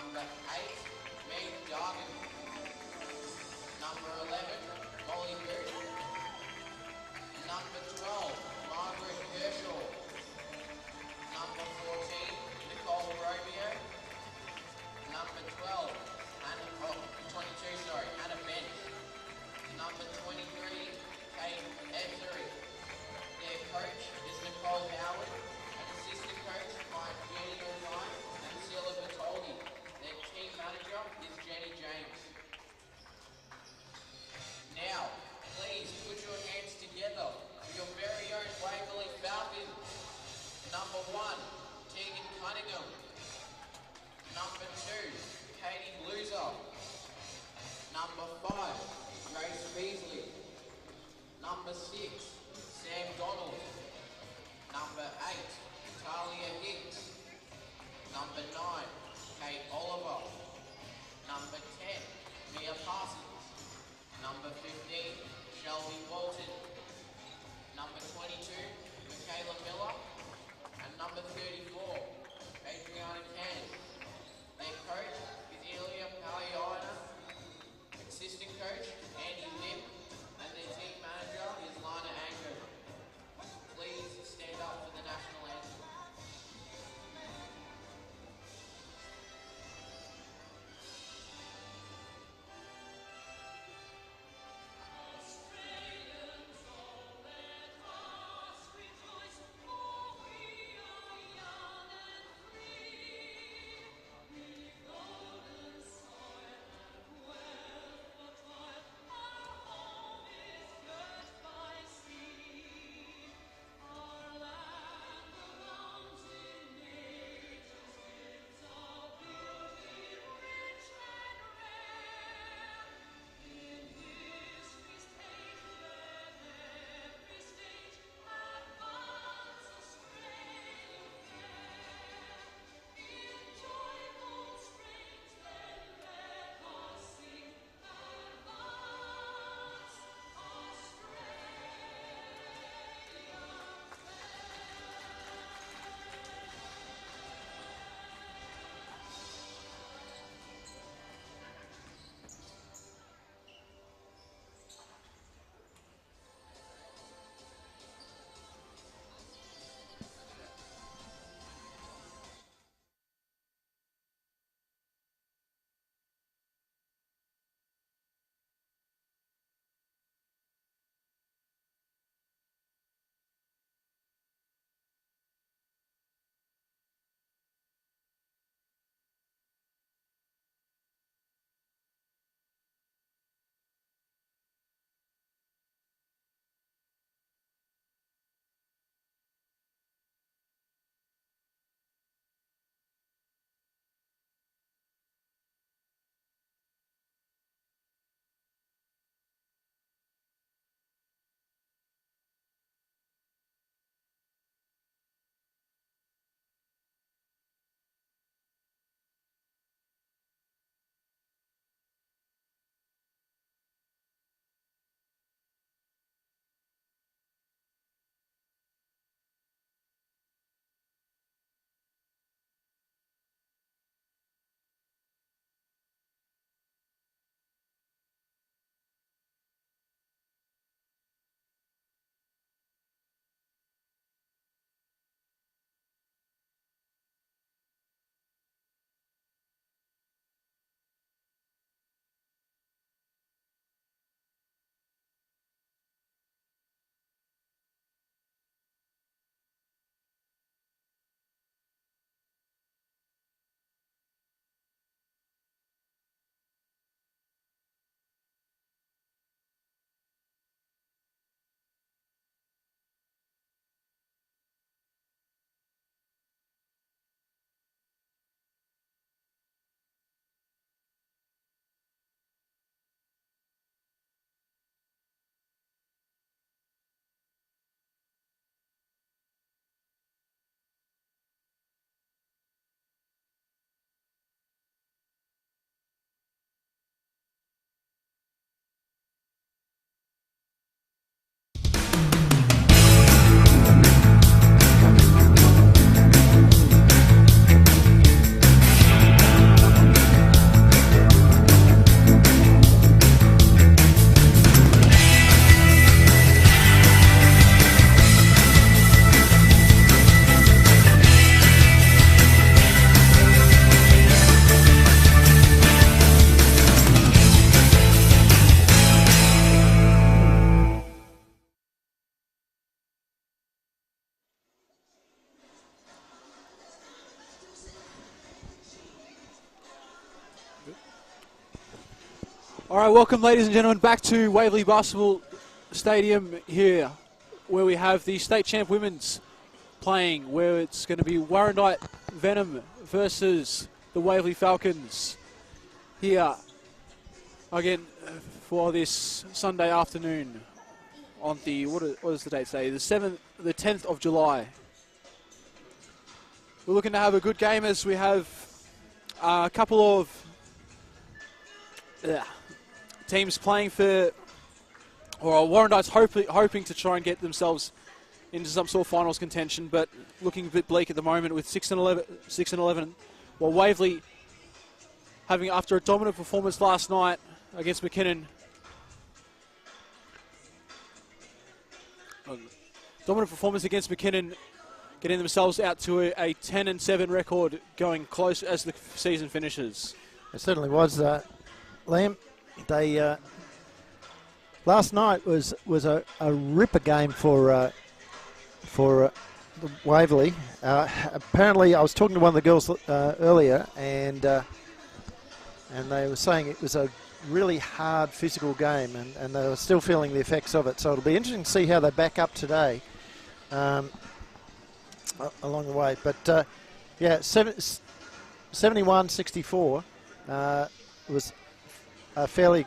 Number 8, Meg Dargan. Number 11, Molly Booth. Number 12, Margaret Herschel. Number 14, Nicole Romeo. Number 12, Hannah Bent. Number 23, Kate Ethery. Their coach is Nicole Howard, and assistant coach Mike Jenny O'Brien and Silla Bertoldi. Their team manager is Jenny James. Now, please put your hands together for your very own Waverley Falcons. Number 1, Tegan Cunningham. Number 2, Katie Bluser. Number 5, Grace Beasley. Number 6, Sam Donald. Number 8, Talia Hicks. Number 9, Kate Oliver. Number 10, Mia Parsons. Number 15, Shelby Walton. Number 22, Michaela Miller. And number 34, Adriana Can. Their coach is Ilya Paliana. Assistant coach, Andy Lim. And their team manager is Lana Ango. Please stand up for the national anthem. All right, welcome, ladies and gentlemen, back to Waverley Basketball Stadium here, where we have the state champ women's playing, where it's going to be Warrandyte Venom versus the Waverley Falcons here again for this Sunday afternoon on the, what is the date today? The 10th of July. We're looking to have a good game as we have a couple of teams playing for, or Warrandyte's hoping to try and get themselves into some sort of finals contention, but looking a bit bleak at the moment with 6 and 11. While Waverley, having after a dominant performance last night against McKinnon, getting themselves out to a 10-7 record, going close as the season finishes. It certainly was, Liam. They last night was a ripper game for the Waverley. Apparently, I was talking to one of the girls earlier, and they were saying it was a really hard physical game, and they were still feeling the effects of it. So it'll be interesting to see how they back up today along the way. But yeah, 71-64 was a fairly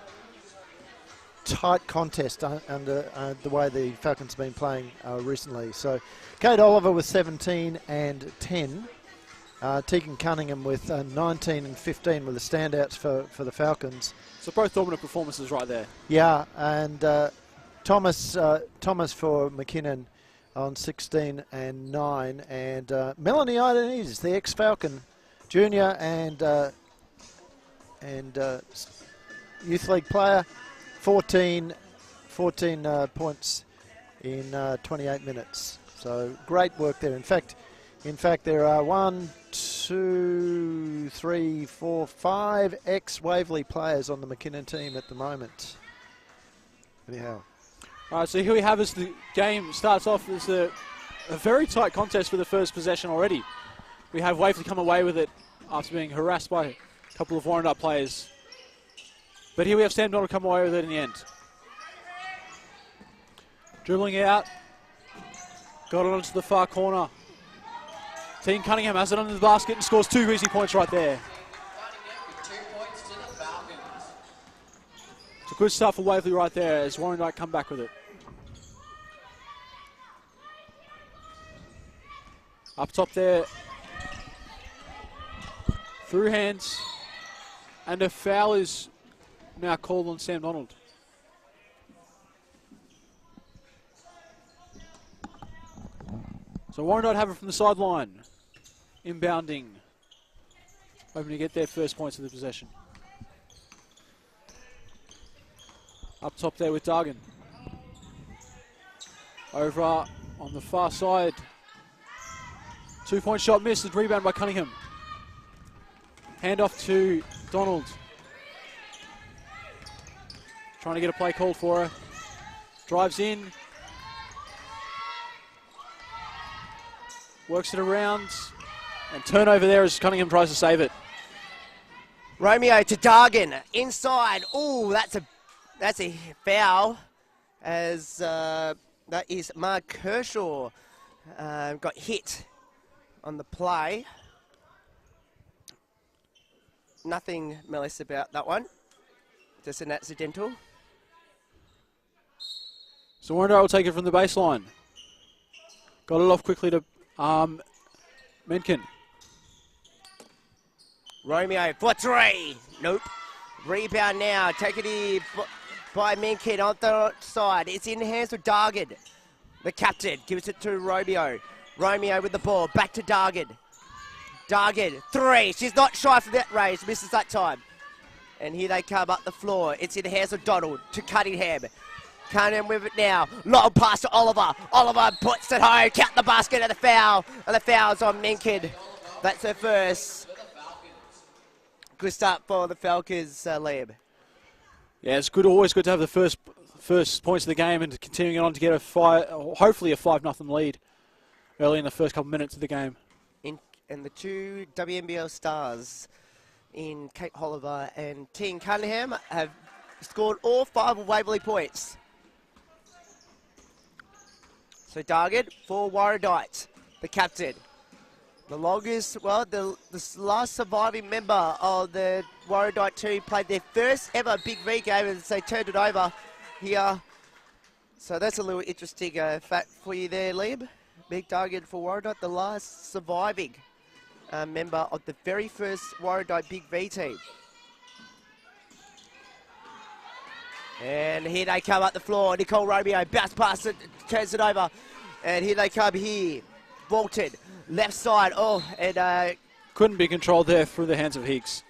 tight contest under the way the Falcons have been playing recently. So Kate Oliver with 17 and 10. Tegan Cunningham with 19 and 15 were the standouts for the Falcons. So both dominant performances right there. Yeah, and Thomas for McKinnon on 16 and 9. And Melanie Idenese, the ex-Falcon junior and Youth League player, 14 points in 28 minutes. So great work there. In fact, there are 5 ex-Waverley players on the McKinnon team at the moment. Anyhow. All right, so here we have as the game starts off as a very tight contest for the first possession already. We have Waverley come away with it after being harassed by a couple of Warrandyte players. But here we have Sam Donald come away with it in the end. Dribbling out. Got it onto the far corner. Team Cunningham has it under the basket and scores 2 easy points right there. Cunningham with 2 points to the Falcons. It's a good start for Waverley right there as Warrandyte come back with it. Up top there. Through hands. And a foul is now called on Sam Donald. So Warrandyte have it from the sideline. Inbounding. Hoping to get their first points of the possession. Up top there with Dargan. Over on the far side. 2-point shot missed. Rebound by Cunningham. Hand off to Donald. Trying to get a play called for her. Drives in. Works it around. And turnover there as Cunningham tries to save it. Romeo to Dargan. Inside. Ooh, that's a foul. As that is Mark Kershaw. Got hit on the play. Nothing malice about that one. Just an accidental. So Warrandyte will take it from the baseline. Got it off quickly to Menken. Romeo for 3. Nope. Rebound now. Taken here by Menken on the side. It's in the hands of Dargan. The captain gives it to Romeo. Romeo with the ball. Back to Dargan. Dargan, 3. She's not shy for that range. Misses that time. And here they come up the floor. It's in the hands of Donald to Cunningham. Cunningham with it now. Long pass to Oliver. Oliver puts it home. Count the basket and the foul. And the foul's on Menken. That's her first. Good start for the Falcons, Liam. Yeah, it's good. Always good to have the first points of the game and continuing on to get hopefully a 5-0 lead early in the first couple of minutes of the game. And the 2 WNBL stars in Kate Oliver and Tegan Cunningham have scored all 5 of Waverley points. So Dargid for Warrandyte, the captain. The longest, well, the last surviving member of the Warrandyte team played their first ever Big V game as they turned it over here. So that's a little interesting fact for you there, Liam. Big Dargid for Warrandyte, the last surviving member of the very first Warrandyte Big V team. And here they come up the floor. Nicole Romeo bounce past it, turns it over. And here they come here. Bolton, left side. Oh, and Couldn't be controlled there through the hands of Higgs.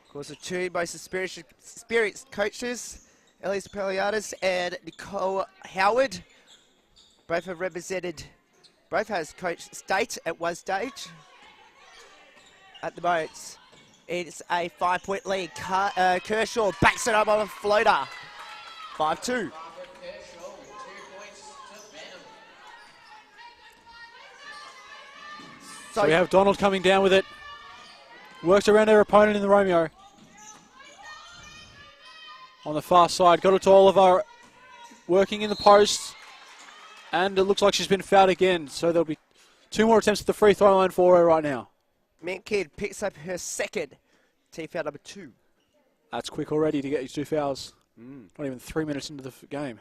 of course, the two most experienced coaches, Elise Peliadis and Nicole Howard. Both have represented, both has coached state at one stage. At the moment, it's a 5-point lead. Kershaw backs it up on a floater. 5-2. So we have Donald coming down with it. Works around their opponent in the Romeo. On the far side, got it to Oliver. Working in the post. And it looks like she's been fouled again. So there'll be 2 more attempts at the free throw line for her right now. Minkid picks up her second team foul number 2. That's quick already to get you 2 fouls. Not even 3 minutes into the game.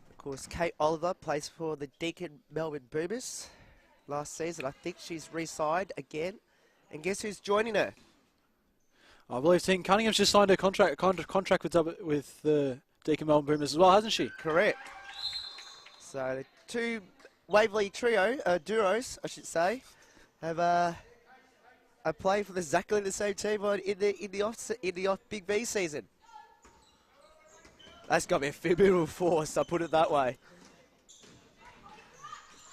Of course, Kate Oliver plays for the Deakin Melbourne Boomers last season. I think she's re-signed again. And guess who's joining her? I believe Team Cunningham's just signed a contract with the Deakin Melbourne Boomers as well, hasn't she? Correct. So the two Waverley duos, I should say, have are playing for exactly the same team in the off Big V season. That's got to be a formidable force, I'll put it that way.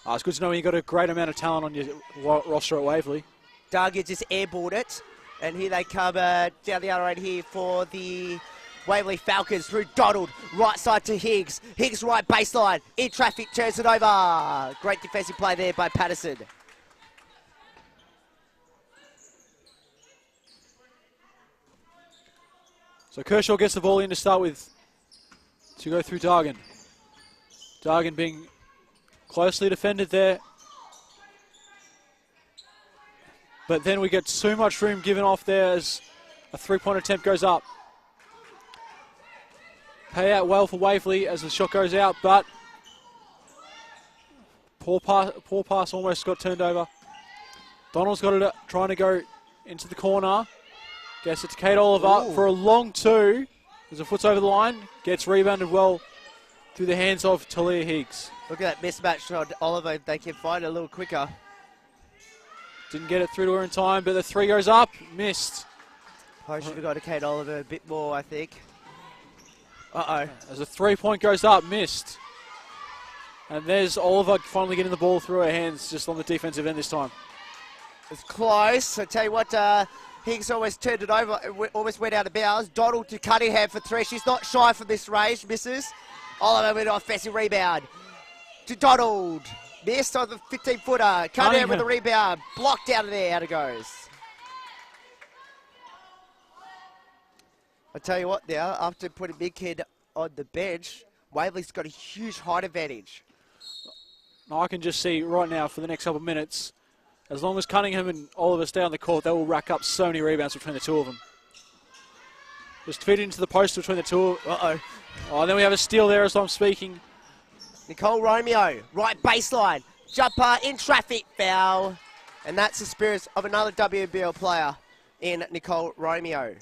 It's good to know when you've got a great amount of talent on your roster at Waverley. Dargid just airballed it, and here they come down the other end here for the Waverley Falcons through Donald, right side to Higgs. Higgs right baseline, in traffic, turns it over. Great defensive play there by Patterson. So Kershaw gets the ball in to start with, to go through Dargan. Dargan being closely defended there. But then we get so much room given off there as a 3-point attempt goes up. Pay out well for Waverley as the shot goes out, but poor pass almost got turned over. Donald's got it trying to go into the corner. Gets it to Kate Oliver for a long 2. As a foot's over the line, gets rebounded well through the hands of Talia Higgs. Look at that mismatch on Oliver, if they can find it a little quicker. Didn't get it through to her in time, but the 3 goes up, missed. I should have got to Kate Oliver a bit more, I think. Uh-oh. As a 3-point goes up, missed. And there's Oliver finally getting the ball through her hands just on the defensive end this time. It's close. I tell you what, Higgs almost turned it over, almost went out of bounds. Donald to Cunningham for 3. She's not shy from this range, misses. Oliver with an offensive rebound. To Donald. Missed on the 15-footer. Cunningham with the rebound. Blocked out of there. Out it goes. I tell you what now, after putting Big Kid on the bench, Waverley's got a huge height advantage. Now I can just see right now for the next couple of minutes, as long as Cunningham and Oliver stay on the court, they will rack up so many rebounds between the two of them. Just feed it into the post between the two. Uh-oh. Oh, and then we have a steal there as I'm speaking. Nicole Romeo, right baseline. Jumper in traffic, foul. And that's the spirit of another WNBL player in Nicole Romeo.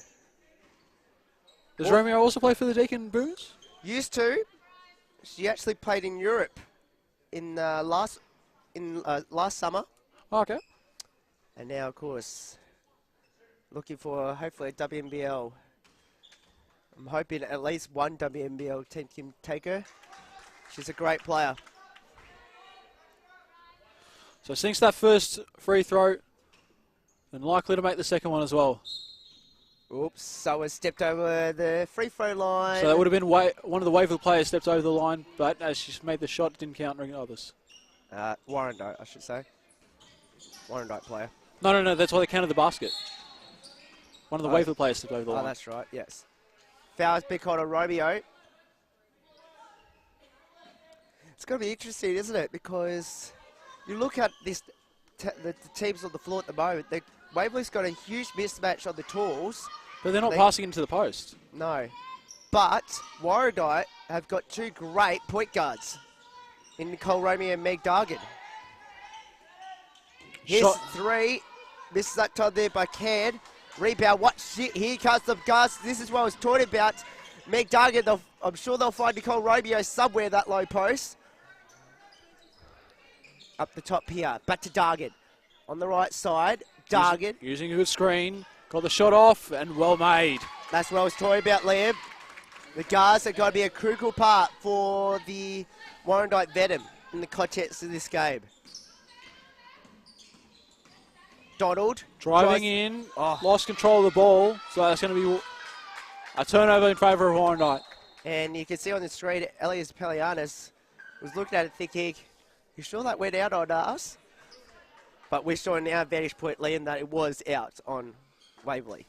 Does Romeo also play for the Deakin Boomers? Used to. She actually played in Europe in last summer. Oh, okay. And now, of course, looking for hopefully a WNBL. I'm hoping at least one WNBL team can take her. She's a great player. So sinks that first free throw and likely to make the second one as well. Oops, someone stepped over the free throw line. So that would have been one of the Waverley players stepped over the line, but as she made the shot, it didn't count others. Warrandyte, I should say. Warrandyte player. No, that's why they counted the basket. One of the Waverley players took over the Oh, line. that's right, yes. Foul has been called on Romeo. It's going to be interesting, isn't it? Because you look at this, the teams on the floor at the moment, Waverley's got a huge mismatch on the tools. But they're not passing into the post. No. But Warrandyte have got two great point guards in Nicole Romeo and Meg Dargan. Here's Shot. three. Misses that time there by Cairn. Rebound. Here comes the guards. This is what I was talking about. Meg Dargan, I'm sure they'll find Nicole Romeo somewhere that low post. Up the top here. Back to Dargan. On the right side. Dargan. Using a good screen. Got the shot off and well made. That's what I was talking about, Liam. The guards are going to be a critical part for the Warrandyte Venom in the context of this game. Donald. Driving in. Lost control of the ball. So that's going to be a turnover in favour of Warrandyte. And you can see on the screen, Elias Pelianis was looking at it thinking, you sure that went out on us? But we're showing our vantage point, Liam, that it was out on Waverley.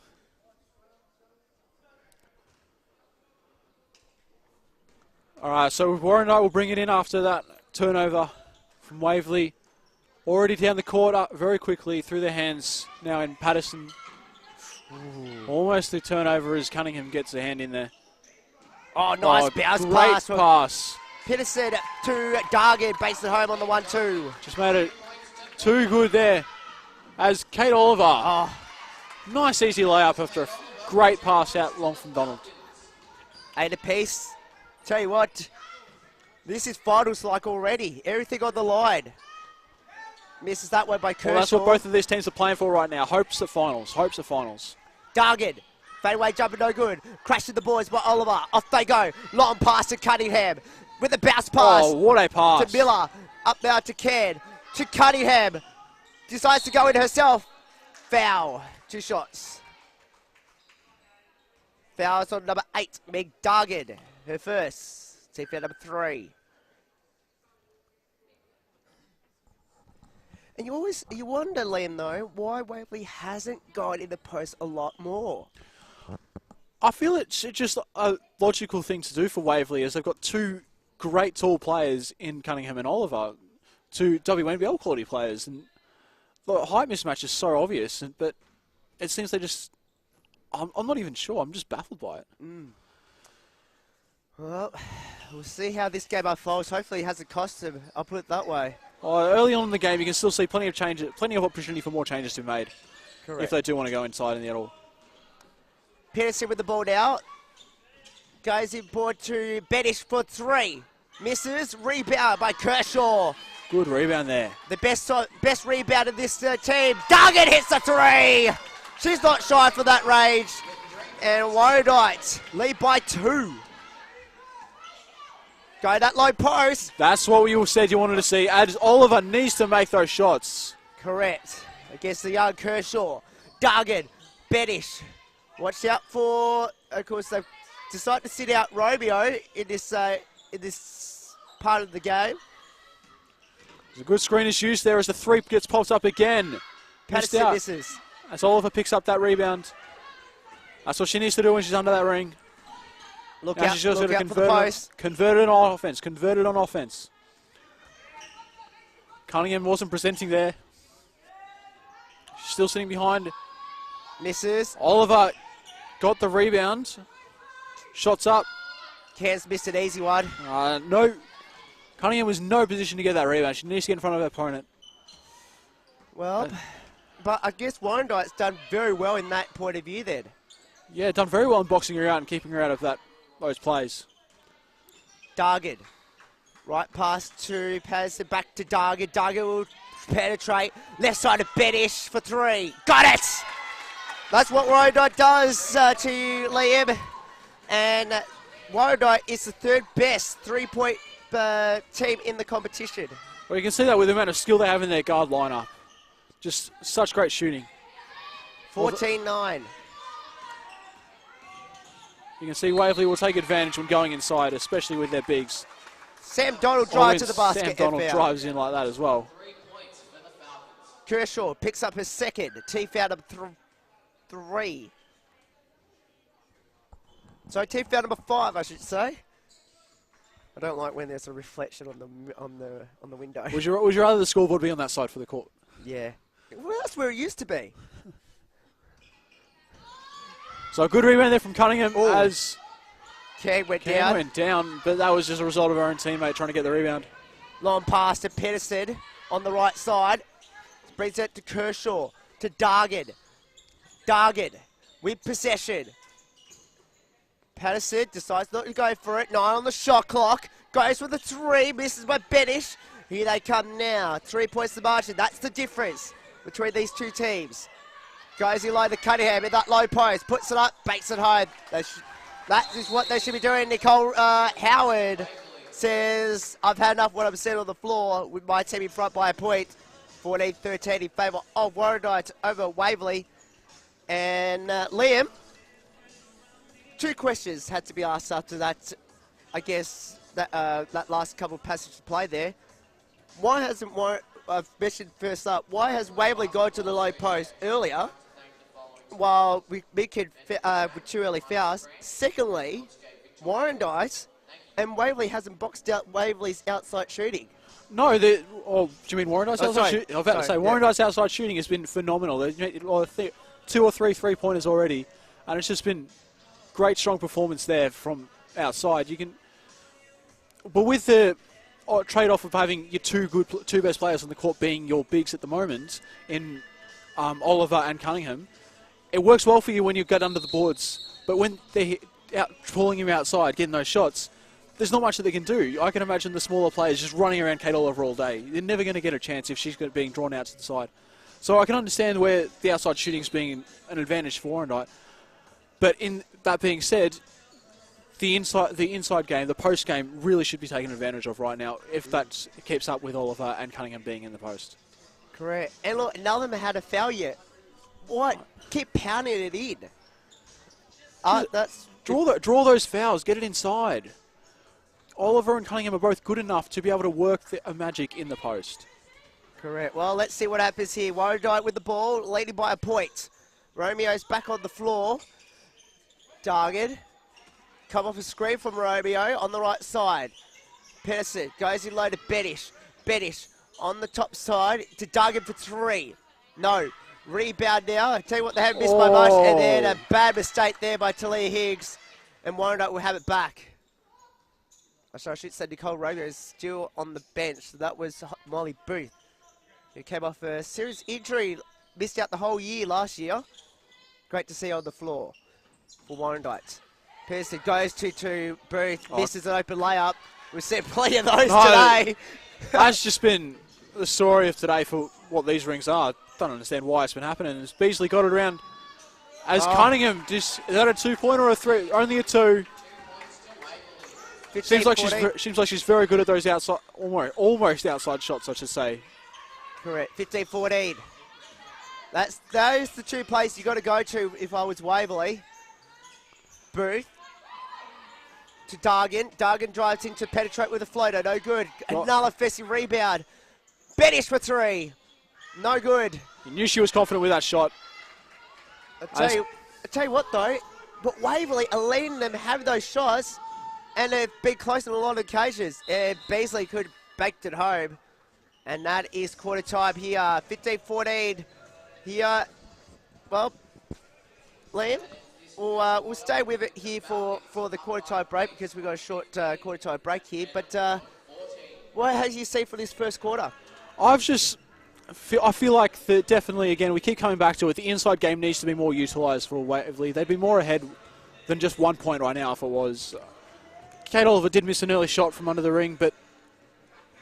All right, so Warrandyte will bring it in after that turnover from Waverley. Already down the court very quickly through their hands now in Patterson. Ooh. Almost the turnover as Cunningham gets a hand in there. Oh, nice bounce great pass. pass. Peterson to Dargan, base it home on the 1-2. Just made it too good there as Kate Oliver. Nice easy layup after a great pass out long from Donald. 8 apiece. Tell you what, this is finals like already. Everything on the line. Misses that one by Kershaw. Well, that's what both of these teams are playing for right now. Hopes of finals. Hopes of finals. Dargan. Fadeaway jumper no good. Crashing the boys by Oliver. Off they go. Long pass to Cunningham. With a bounce pass. Oh, what a pass. To Miller. Up now to Cairn. To Cunningham. Decides to go in herself. Foul. 2 shots. Fouls on number 8. Meg Dargan. Her first. Team foul number 3. And you wonder, Liam, though, why Waverley hasn't gone in the post a lot more. I feel it's just a logical thing to do for Waverley as they've got two great tall players in Cunningham and Oliver, two WNBL quality players. And the height mismatch is so obvious, but it seems they just... I'm not even sure. I'm just baffled by it. Well, we'll see how this game unfolds. Hopefully it hasn't cost them. I'll put it that way. Early on in the game, you can still see plenty of changes, plenty of opportunity for more changes to be made. Correct. If they do want to go inside in the all. Peterson with the ball now. Goes in board to Bettish for 3. Misses. Rebound by Kershaw. Good rebound there. The best rebound of this team. Dargan hits the 3. She's not shy for that range. And Warrandyte lead by 2. Go that low post. That's what you said you wanted to see. As Oliver needs to make those shots. Correct. Against the young Kershaw. Dargan. Bettish. Watch out for, of course, they've decided to sit out Romeo in this part of the game. There's a good screen is used there as the 3 gets popped up again. Patterson misses. As Oliver picks up that rebound. That's what she needs to do when she's under that ring. Look now out, she's just look got to out for the post. Convert it on offense. Convert it on offense. Cunningham wasn't presenting there. She's still sitting behind. Misses. Oliver got the rebound. Shots up. Cairns missed an easy one. No. Cunningham was no position to get that rebound. She needs to get in front of her opponent. Well, but I guess Warrandyte's done very well in that point of view then. Yeah, done very well in boxing her out and keeping her out of those plays. Dargan. Right pass to Patterson, back to Dargan. Dargan will penetrate. Left side of Bettish for 3. Got it! That's what Warrandyte does to you, Liam. And Warrandyte is the 3rd best 3-point team in the competition. Well, you can see that with the amount of skill they have in their guard lineup. Just such great shooting. 14-9. You can see Waverley will take advantage when going inside, especially with their bigs. Sam Donald drives to the basket. Sam Donald drives in like that as well. Kershaw picks up his second. T foul number 3. So T foul number 5, I should say. I don't like when there's a reflection on the window. Would you rather the scoreboard be on that side for the court? Yeah. Well, that's where it used to be. So a good rebound there from Cunningham as Cam went down, but that was just a result of our own teammate trying to get the rebound. Long pass to Pedersen on the right side. Brings it to Kershaw, to Dargin. Dargin with possession. Patterson decides not to go for it. 9 on the shot clock. Goes for the 3. Misses by Benish. Here they come now. 3 points the margin. That's the difference between these two teams. Goes in low to Cunningham in that low post. Puts it up. Bakes it home. That is what they should be doing. Nicole Howard says, I've had enough what I'm seeing on the floor with my team in front by a point. 14-13 in favour of Warrandyte over Waverley. And Liam, 2 questions had to be asked after that, I guess, that last couple of passages of play there. Why hasn't I've mentioned first up, why has Waverley gone to the low post earlier while Big Kid with 2 early fouls? Secondly, Warrandyte and Waverley hasn't boxed out Waverley's outside shooting. No, do you mean Warrandyte's outside shooting? I was about to say, Warrandyte's outside shooting has been phenomenal. They've made 2 or 3 3-pointers already, and it's just been great, strong performance there from outside. But with the trade-off of having your two best players on the court being your bigs at the moment in Oliver and Cunningham, it works well for you when you get under the boards. But when they're pulling him outside, getting those shots, there's not much that they can do. I can imagine the smaller players just running around Kate Oliver all day. They're never going to get a chance if she's being drawn out to the side. So I can understand where the outside shooting is being an advantage for Warrandyte. But in that being said, the inside game, the post game, really should be taken advantage of right now if that keeps up with Oliver and Cunningham being in the post. Correct. And look, none of them had a foul yet. What? Keep pounding it in. Draw those fouls. Get it inside. Oliver and Cunningham are both good enough to be able to work a magic in the post. Correct. Well, let's see what happens here. Warrandyte with the ball, leading by a point. Romeo's back on the floor. Dargin. Come off a screen from Romeo on the right side. Pedersen goes in low to Benish. Benish on the top side to Dargin for 3. No. Rebound now. I tell you what, they have missed by much. And then a bad mistake there by Talia Higgs. And Warrandyte will have it back. I should say Nicole Romeo is still on the bench. So that was Molly Booth, who came off a serious injury. Missed out the whole year last year. Great to see her on the floor for Warrandyte. Pearson goes to Booth, misses an open layup. We've seen plenty of those today. That's just been the story of today for what these rings are. Don't understand why it's been happening. As Beasley got it around, as Cunningham is that a 2-pointer or a 3? Only a 2. Seems like she's very good at those outside, almost outside shots, I should say. Correct. 15-14. Those the 2 places you got to go to if I was Waverley. Booth to Dargin. Dargin drives in to penetrate with a floater. No good. Another offensive rebound. Benish for 3. No good. You knew she was confident with that shot. I tell you what though, but Waverley are letting them have those shots, and they've been close on a lot of occasions. And Beasley could have baked it home. And that is quarter time here. 15-14 here. Well, Liam, we'll stay with it here for the quarter time break because we've got a short quarter time break here. But what have you seen for this first quarter? I feel like definitely, again, we keep coming back to it. The inside game needs to be more utilised for Waverley. They'd be more ahead than just 1 point right now if it was. Kate Oliver did miss an early shot from under the ring, but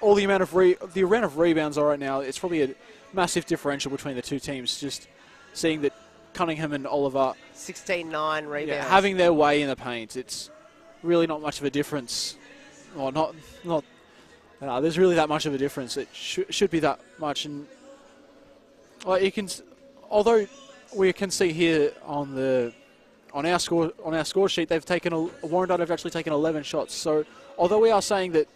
all the amount of rebounds are right now, it's probably a massive differential between the two teams. Just seeing that Cunningham and Oliver 16-9 rebounds, having their way in the paint, it's really not much of a difference. Or there's really that much of a difference. It should be that much, and although we can see here on our score sheet, Warrandyte have actually taken 11 shots. So although we are saying that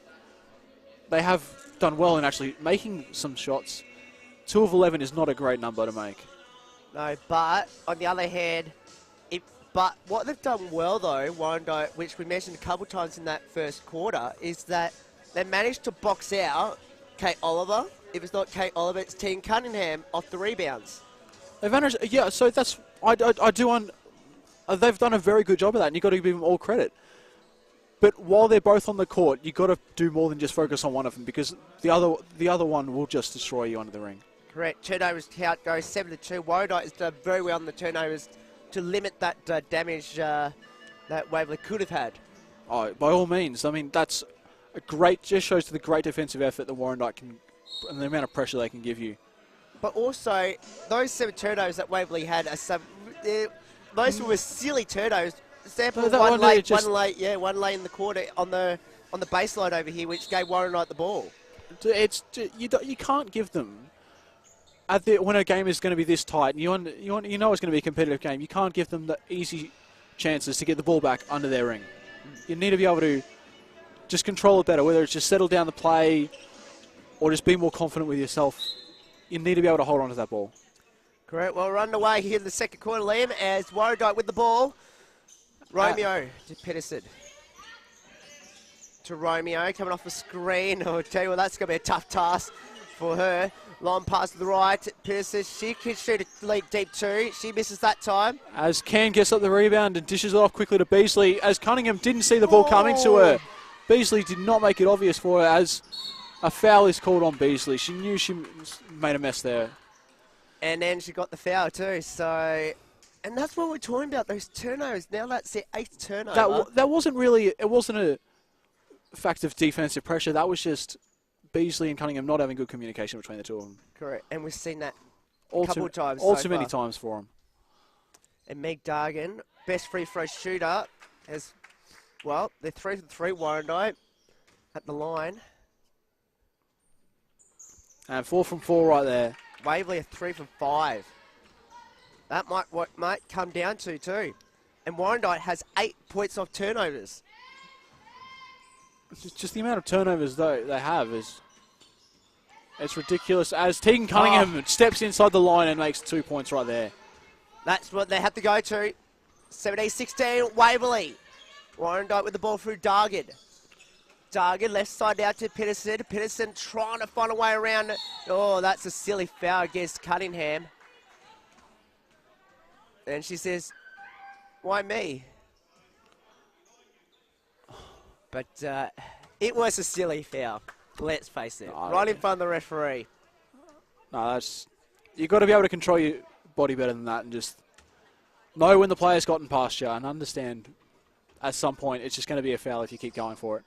they have done well in actually making some shots, 2 of 11 is not a great number to make. No, but on the other hand, but what they've done well though, Warrandyte, which we mentioned a couple times in that first quarter, is that they managed to box out Kate Oliver. If it's not Kate Oliver, it's Tegan Cunningham off the rebounds. They've managed, yeah. So that's they've done a very good job of that, and you've got to give them all credit. But while they're both on the court, you've got to do more than just focus on one of them, because the other one will just destroy you under the ring. Correct. Turnovers count goes 7-2. Warrandyte has done very well on the turnovers to limit that damage that Waverley could have had. Oh, by all means. I mean, that's a great. Just shows the great defensive effort that Warrandyte can, and the amount of pressure they can give you. But also, those 7 turnovers that Waverley had, most of them were silly turnovers. Example, No, one late in the quarter on the baseline over here, which gave Warrandyte the ball. You can't give them when a game is going to be this tight. And you know it's going to be a competitive game. You can't give them the easy chances to get the ball back under their ring. You need to be able to just control it better, whether it's just settle down the play or just be more confident with yourself. You need to be able to hold on to that ball. Correct. Well, we're underway here in the second quarter, Liam, as Warrandyte with the ball. Romeo to Pedersen. To Romeo, coming off the screen. I'll tell you what, that's going to be a tough task for her. Long pass to the right. Pedersen, she can shoot a lead deep too. She misses that time. As Can gets up the rebound and dishes it off quickly to Beasley, as Cunningham didn't see the ball coming to her. Beasley did not make it obvious for her, as a foul is called on Beasley. She knew she made a mess there. And then she got the foul too, so... And that's what we're talking about, those turnovers. Now that's their 8th turnover. That wasn't really... It wasn't a fact of defensive pressure. That was just Beasley and Cunningham not having good communication between the two of them. Correct, and we've seen that a couple of times All so too many far. times for them. And Meg Dargan, best free throw shooter, has... Well, they're 3 for 3, Warrandyte, at the line. And 4 from 4 right there. Waverley are 3 for 5. That might come down to too. And Warrandyte has 8 points off turnovers. Just the amount of turnovers though they have is it's ridiculous. As Tegan Cunningham steps inside the line and makes 2 points right there. That's what they have to go to. 17-16, Waverley. Warrandyte with the ball through Dargan. Dargan left side out to Pedersen. Pedersen trying to find a way around it. Oh, that's a silly foul against Cunningham. And she says, why me? But it was a silly foul. Let's face it. Right in front of the referee. No, you've got to be able to control your body better than that and just know when the player's gotten past you and understand at some point it's just going to be a foul if you keep going for it.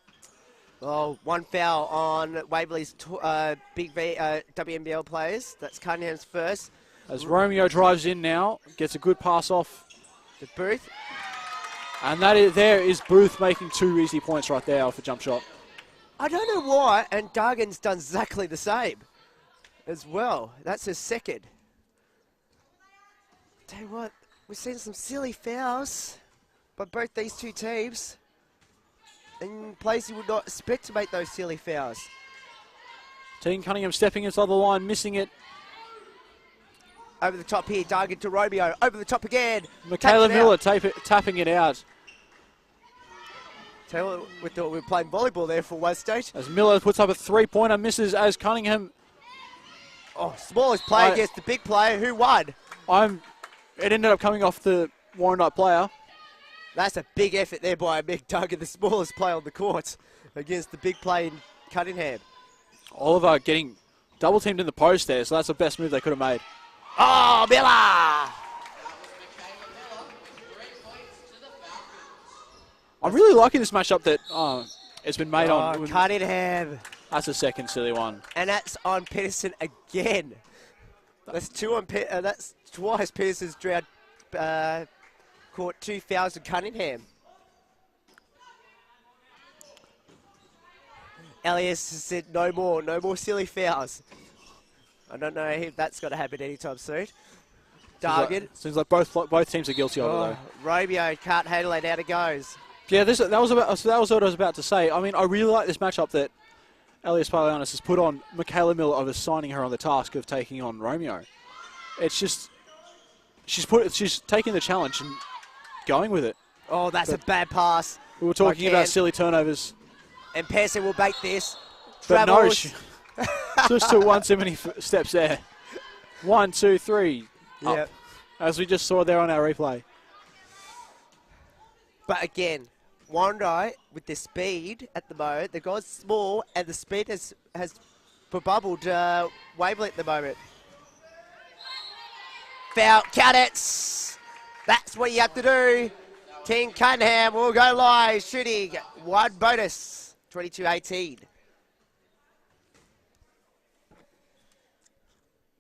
Oh, 1 foul on Waverley's BigV WNBL players. That's Cunningham's first. As Romeo drives in now, gets a good pass off To Booth. And there is Booth making 2 easy points right there off a jump shot. I don't know why, and Dargan's done exactly the same as well. That's his second. Tell you what, we've seen some silly fouls by both these two teams. And players you would not expect to make those silly fouls. Tegan Cunningham stepping inside the line, missing it. Over the top here, Dargan to Romeo. Over the top again. Michaela Miller tapping it out. Tell you what, we thought we were playing volleyball there for one stage. As Miller puts up a 3-pointer, misses as Cunningham. Oh, smallest player against the big player. Who won? It ended up coming off the Warrandyte player. That's a big effort there by Meg Dargan, the smallest player on the court, against the big play in Cunningham. Oliver getting double teamed in the post there, so that's the best move they could have made. Oh, Miller! I'm really liking this matchup that it's been made on. Cunningham. That's a second silly one. And that's on Pedersen again. That's twice Pedersen's drowned caught 2,000 Cunningham. Elias said no more silly fouls. I don't know if that's going to happen anytime soon. Dargan. Seems like both teams are guilty of it though. Romeo can't handle it, out it goes. Yeah, that was what I was about to say. I mean, I really like this matchup that Elias Palianis has put on Michaela Miller of assigning her on the task of taking on Romeo. It's just she's taking the challenge and going with it. Oh, that's a bad pass. We were talking about silly turnovers. And Pearson will bake this. But no, Travels. she just took one too many steps there. 1, 2, 3. Up. Yep. As we just saw there on our replay. But again, Warrandyte with the speed at the moment, they've got small and the speed has bubbled Waverley at the moment. Foul, count it. That's what you have to do. King Cunningham will go live, shooting 1 bonus, 22-18.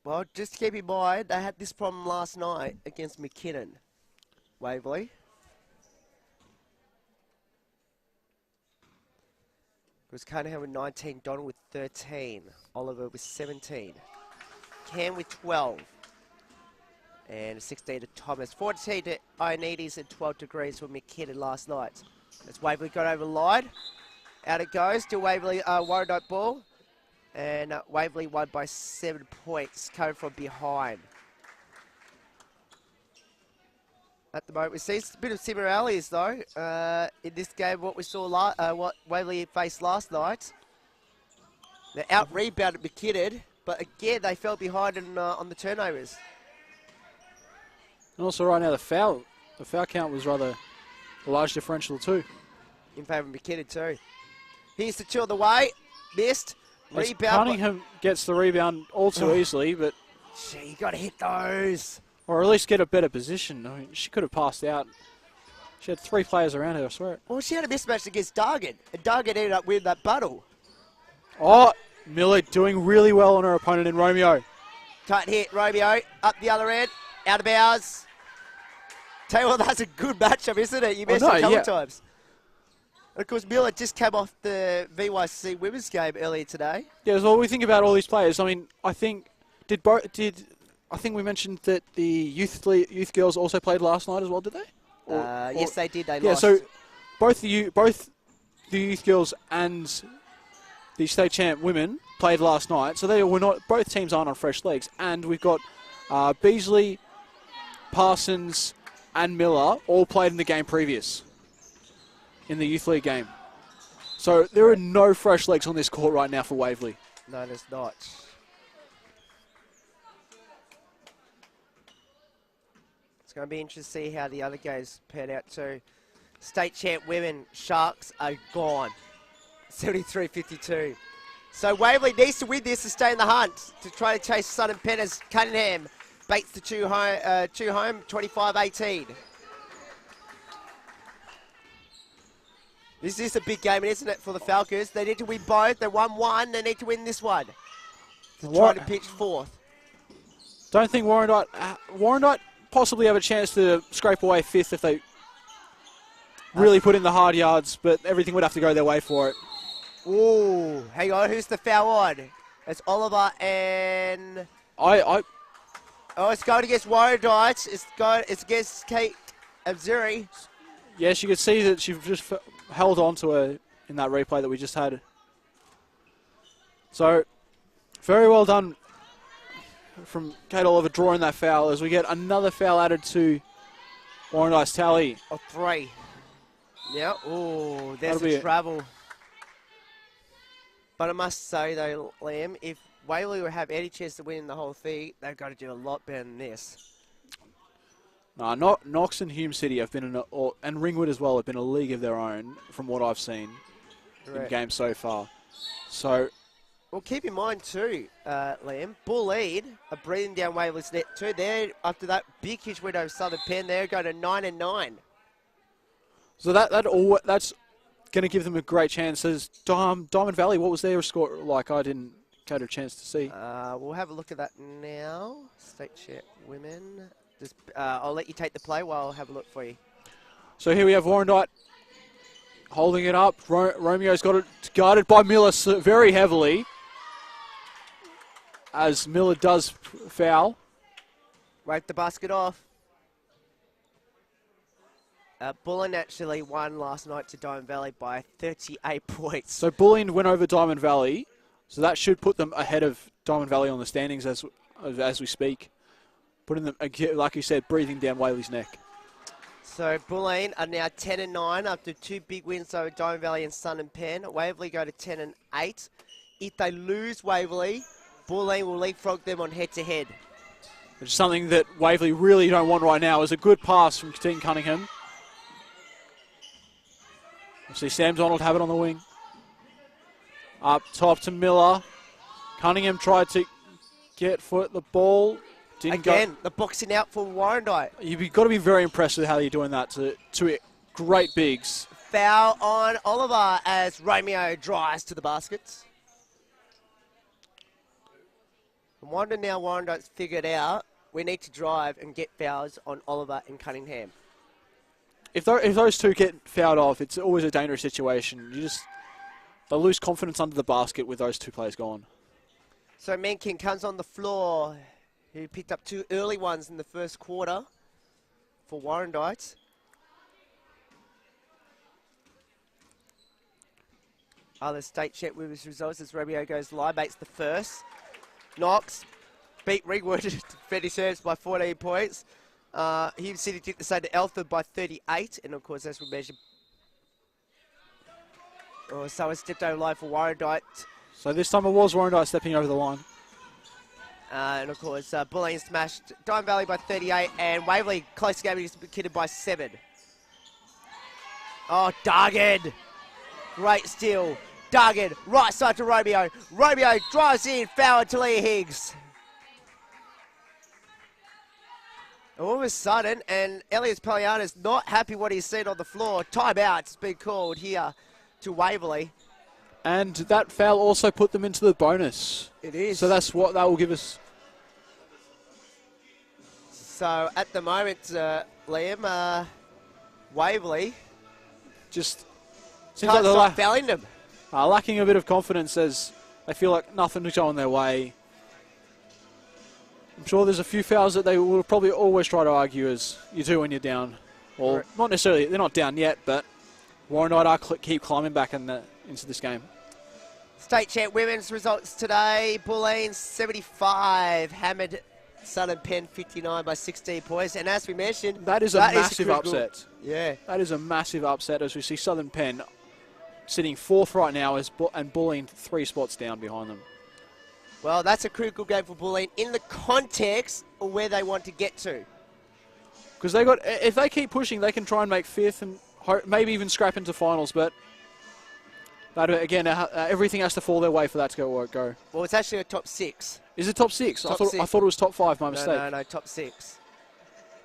Well, just keep in mind, they had this problem last night against McKinnon, Waverley. It was Cunningham with 19, Donald with 13, Oliver with 17, Cam with 12, and 16 to Thomas, 14 to Ioannidis, and 12 degrees for McKinnon last night. As Waverley got over the line, out it goes to Waverley, Warrandyte ball, and Waverley won by 7 points, coming from behind. At the moment, we see a bit of similarities though in this game. What we saw, what Waverley faced last night. They out rebounded McKinnon, but again they fell behind on the turnovers. And also right now the foul count was rather a large differential too. In favour of McKinnon too. Here's the 2 on the way, missed. As Rebound. Cunningham gets the rebound all too easily, but Gee, you got to hit those. or at least get a better position. I mean, she could have passed out. She had 3 players around her, I swear. Well, she had a mismatch against Dargan, and Dargan ended up winning that battle. Oh, Miller doing really well on her opponent in Romeo. Can't hit Romeo, up the other end, out of bounds. Tell you what, that's a good matchup, isn't it? You missed it a couple times. And of course, Miller just came off the VYC women's game earlier today. Yeah, well, we think about all these players. I mean, I think I think we mentioned that the youth girls also played last night as well, did they? Yes, they did. They yeah, lost. so both the youth girls and the state champ women played last night. So they were not. Both teams aren't on fresh legs, and we've got Beasley, Parsons, and Miller all played in the game previous in the youth league game. So there are no fresh legs on this court right now for Waverley. No, there's not. It's going to be interesting to see how the other games pan out too. State champ women, Sharks are gone. 73-52. So Waverley needs to win this to stay in the hunt, to try to chase Sun and Penn as Cunningham baits the 2 home, 25-18. This is a big game, isn't it, for the Falcons? They need to win both. They won 1. They need to win this one to try to pitch 4th. Don't think Warrandyte possibly have a chance to scrape away 5th if they really put in the hard yards, but everything would have to go their way for it. Ooh, hang on, who's the foul on? It's Oliver and... Oh, it's going against Warrandyte. It's against Kate Abzuri. Yes, you could see that she just held on to her in that replay that we just had. So, very well done from Kate Oliver drawing that foul as we get another foul added to Warrandyte's tally. 3. Yeah, ooh, there's That'll be the travel. But I must say though, Liam, if Waverley will have any chance to win the whole thing, they've got to do a lot better than this. Knox and Hume City have been and Ringwood as well have been a league of their own from what I've seen in games so far. So, well, keep in mind too, Liam, Bulleen are breathing down Waverley's net too. They're after that big huge win over Southern Penn. They're going to 9-9. So that's going to give them a great chance. As Diamond Valley, what was their score like? I didn't get a chance to see. We'll have a look at that now. State champ women. Just, I'll let you take the play while I'll have a look for you. So here we have Warrandyte holding it up. Romeo's got it guarded by Miller very heavily. As Miller does foul. Wipe the basket off. Bullen actually won last night to Diamond Valley by 38 points. So Bullen went over Diamond Valley, so that should put them ahead of Diamond Valley on the standings as we speak. Putting them, like you said, breathing down Waverley's neck. So Bullen are now 10-9 after 2 big wins over Diamond Valley and Sun and Penn. Waverley go to 10-8. If they lose Waverley, Bullen will leapfrog them on head-to-head. Which is something that Waverley really don't want right now. Is a good pass from Team Cunningham. I see Sam Donald have it on the wing. Up top to Miller. Cunningham tried to get foot the ball. Didn't Again, go. the boxing out for Warrandyte. You've got to be very impressed with how you're doing that to great bigs. Foul on Oliver as Romeo drives to the baskets. I wonder now Warrandyte's figured out we need to drive and get fouls on Oliver and Cunningham. If those two get fouled off, it's always a dangerous situation. They'll lose confidence under the basket with those two players gone. So Mencken comes on the floor. He picked up 2 early ones in the first quarter for Warrandyte. Other state check with his results as Romeo goes live, makes the first. Knox beat Ringwood to Fetty serves by 14 points. Hume City did the same to Eltham by 38, and of course, as we mentioned, someone stepped over the line for Warrandyte. So this time it was Warrandyte stepping over the line. And of course, Bullen smashed Diamond Valley by 38, and Waverley close game is kidded by 7. Oh, Darged. Great steal. Darged, right side to Romeo. Romeo drives in, foul to Leah Higgs. All of a sudden, and Elias Paliana's not happy what he's seen on the floor. Timeout's been called here to Waverley. And that foul also put them into the bonus. It is. So that's what that will give us. So at the moment, Liam, Waverley Just seems can't like stop fouling them. lacking a bit of confidence as they feel like nothing is going their way. I'm sure there's a few fouls that they will probably always try to argue, as you do when you're down. Or not necessarily, they're not down yet, but Warrandyte keep climbing back into this game. State champ women's results today. Bullen 75, hammered Sun and Penn 59 by 16 points. And as we mentioned, That is a massive upset. Yeah. That is a massive upset as we see Southern Penn sitting 4th right now and Bullen 3 spots down behind them. Well, that's a critical game for Bullen in the context of where they want to get to. Because if they keep pushing, they can try and make 5th and maybe even scrap into finals. But again, everything has to fall their way for that to go. Well, it's actually a top 6. Is it top 6? Top I 6. thought it was top 5. My mistake. No, top 6.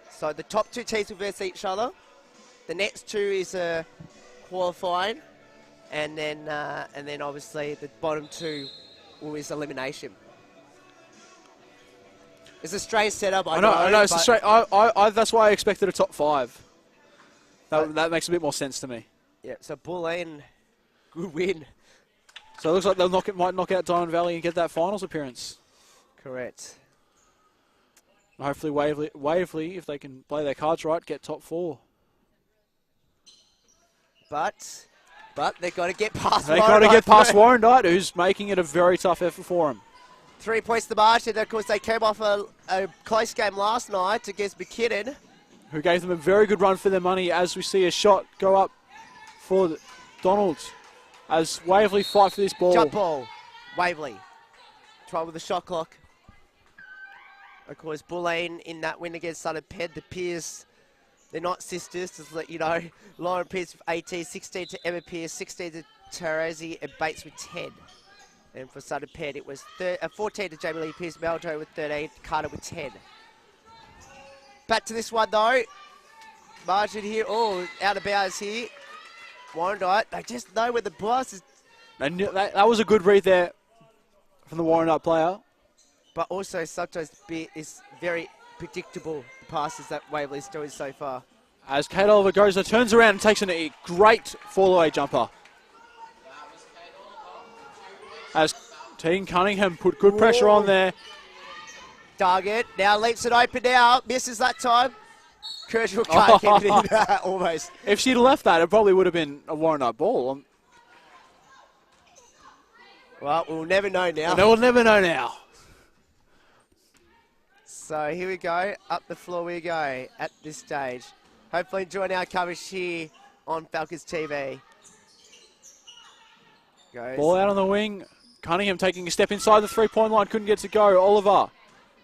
So the top 2 teams will verse each other. The next 2 is qualifying, and then obviously the bottom 2 is elimination. It's a strange setup. I know. It's straight. That's why I expected a top 5. That makes a bit more sense to me. Yeah. So Bullen, good win. So it looks like they might knock out Diamond Valley and get that finals appearance. Correct. And hopefully Waverley, if they can play their cards right, get top 4. But they've got to get past. They've got to get past Warrandyte, who's making it a very tough effort for them. 3 points to margin. Of course, they came off a close game last night against McKinnon, who gave them a very good run for their money, as we see a shot go up for Donald as Waverley fight for this ball. Jump ball. Waverley. Try with the shot clock. Of course, Bullen in that win against Sun and Penn. The Peers, they're not sisters, just to let you know. Lauren Pearce with 18, 16 to Emma Pearce, 16 to Tarazi, and Bates with 10. And for Sun and Penn, it was 14 to Jamie Lee Pearce, Meljo with 13, Carter with 10. Back to this one, though. Margin here, out of bounds here. Warrandyte, they just know where the blast is. That was a good read there from the Warrandyte player. But also, sometimes is very predictable, the passes that Waverley's doing so far. As Kate Oliver goes, turns around and takes a great fall-away jumper. As Team Cunningham put good pressure on there. Target, now leaps it open now, misses that time. Kershaw can't keep it in almost. If she'd left that, it probably would have been a Warrandyte ball. Well, we'll never know now. No, we'll never know now. So here we go. Up the floor we go at this stage. Hopefully enjoying our coverage here on Falcons TV. Goes. Ball out on the wing. Cunningham taking a step inside the three-point line. Couldn't get to go. Oliver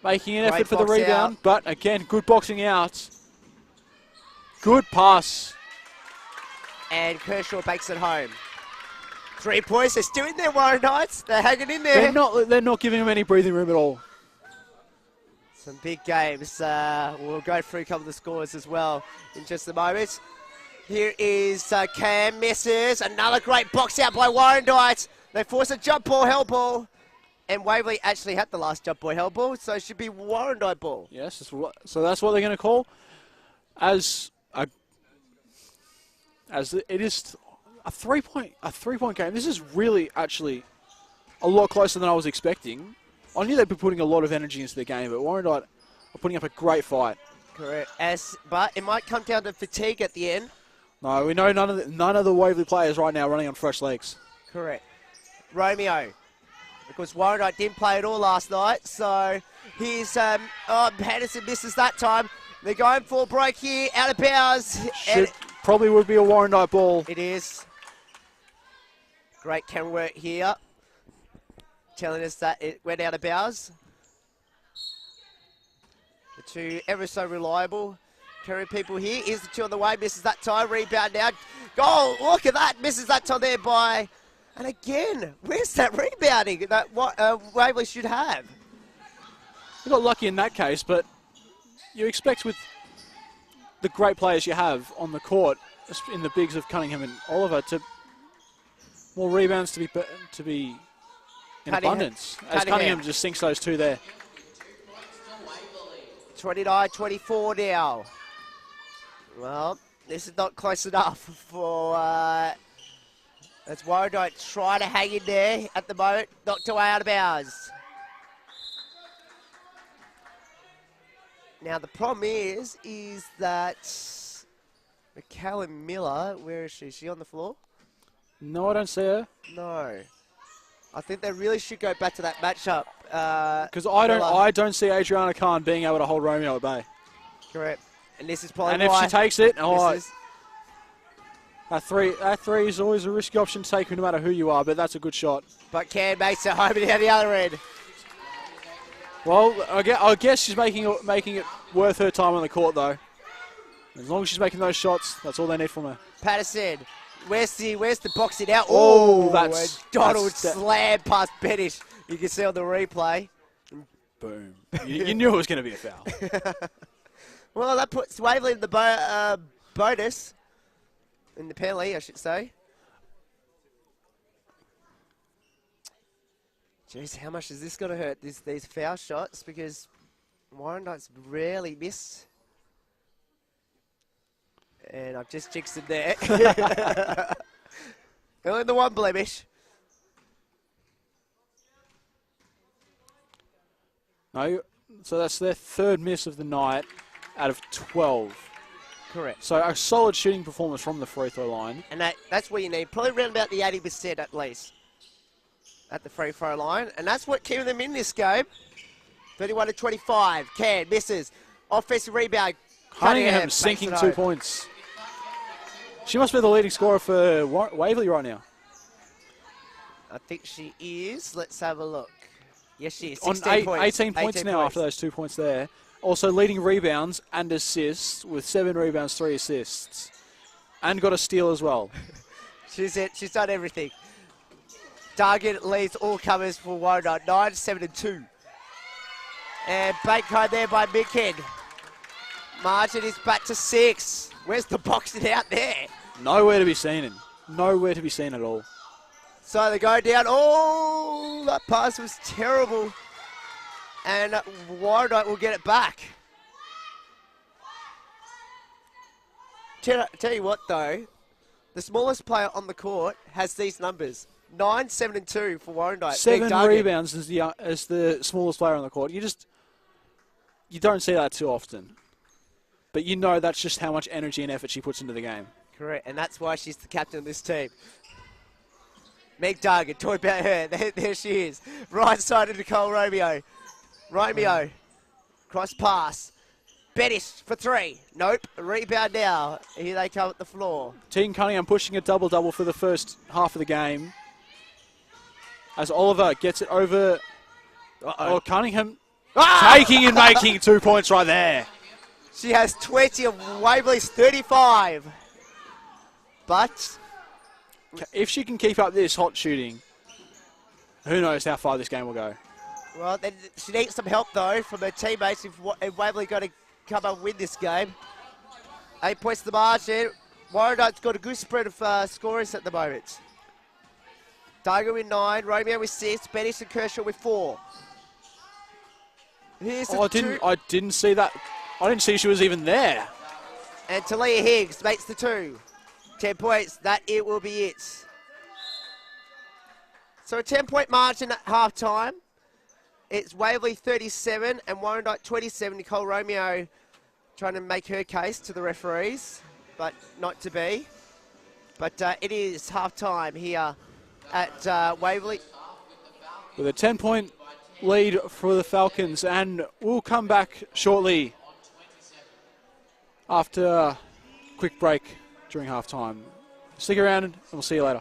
making an effort for the rebound. But again, good boxing out. Good pass. And Kershaw bakes it home. 3 points. They're still in there, Warrandytes. They're hanging in there. They're not giving him any breathing room at all. Some big games. We'll go through a couple of the scores as well in just a moment. Here is Cam, misses. Another great box out by Warrandyte. They force a jump ball, hell ball. And Waverley actually had the last jump ball, hell ball, so it should be Warrandyte ball. Yes, so that's what they're going to call. As it is a three-point game. This is really actually a lot closer than I was expecting. I knew they'd be putting a lot of energy into the game, but Warrandyte are putting up a great fight. Correct. But it might come down to fatigue at the end. No, we know none of the Waverley players right now running on fresh legs. Correct. Romeo, because Warrandyte didn't play at all last night, so he's Henderson misses that time. They're going for a break here, out of bounds. Probably would be a Warrandyte ball. It is. Great camera work here, telling us that it went out of bounds. The two ever so reliable carry people here. Here's the two on the way, misses that time. Rebound now. Goal, look at that, misses that time there by... And again, where's that rebounding that Waverley should have? We got lucky in that case, but you expect with the great players you have on the court, in the bigs of Cunningham and Oliver, to more rebounds to be in abundance. As Cunningham just sinks those two there. 29-24 now. Well, this is not close enough for... That's Warrandyte trying to hang in there at the moment. Knocked away out of bounds. Now the problem is that McCallum Miller, where is she? Is she on the floor? No, I don't see her. No. I think they really should go back to that matchup. Because I don't see Adriana Khan being able to hold Romeo at bay. Correct. And this is probably And if she takes it, that three is always a risky option to take no matter who you are, but that's a good shot. But Cam makes it home down the other end. Well, I guess she's making it worth her time on the court, though. As long as she's making those shots, that's all they need from her. Patterson, where's the boxing out? Oh, Donald slam past Bettish. You can see on the replay. Boom. You knew it was going to be a foul. Well, that puts Waverley in the bonus. In the penalty, I should say. Jeez, how much is this going to hurt, these foul shots? Because Warrandyte's rarely missed. And I've just jinxed him there. Only the one blemish. No, so that's their third miss of the night out of 12. Correct. So a solid shooting performance from the free throw line. And that's what you need. Probably around about the 80% at least at the free throw line. And that's what keeping them in this game. 31-25. Can misses. Offensive rebound. Cunningham sinking 2 points. She must be the leading scorer for Waverley right now. I think she is. Let's have a look. Yes, she is. 18 points 18 now points. after those 2 points there. Also leading rebounds and assists with 7 rebounds, 3 assists. And got a steal as well. She's done everything. Dargan leads all covers for Warrandyte. 9-7-2. And bank home there by Midkid. Margin is back to 6. Where's the boxing out there? Nowhere to be seen. Nowhere to be seen at all. So they go down. Oh, that pass was terrible. And Warrandyte will get it back. Tell you what, though. The smallest player on the court has these numbers. 9-7-2 for Warrandyte. 7 rebounds as the smallest player on the court. You don't see that too often. but you know that's just how much energy and effort she puts into the game. Correct, and that's why she's the captain of this team. Meg Dargan, talk about her. There she is. Right side of Nicole Romeo. Romeo, cross pass. Bettis for 3. Nope. Rebound now. Here they come at the floor. Tegan Cunningham pushing a double-double for the first half of the game. As Oliver gets it over. Oh, Cunningham taking and making 2 points right there. She has 20 of Waverley's 35. But if she can keep up this hot shooting, who knows how far this game will go. well, then she needs some help though from her teammates if Waverley got to come and win this game. 8 points to the margin. Warrandyte's got a good spread of scorers at the moment. Dargan with 9, Romeo with 6, Bettis and Kershaw with 4. Here's I didn't see that. I didn't see she was even there. And Talia Higgs makes the 2. 10 points, that it will be it. So a 10-point margin at half-time. It's Waverley 37 and Warrandyte 27. Nicole Romeo trying to make her case to the referees, but not to be. But it is half-time here at Waverley. With a 10-point lead for the Falcons, and we'll come back shortly after a quick break during half-time. Stick around and we'll see you later.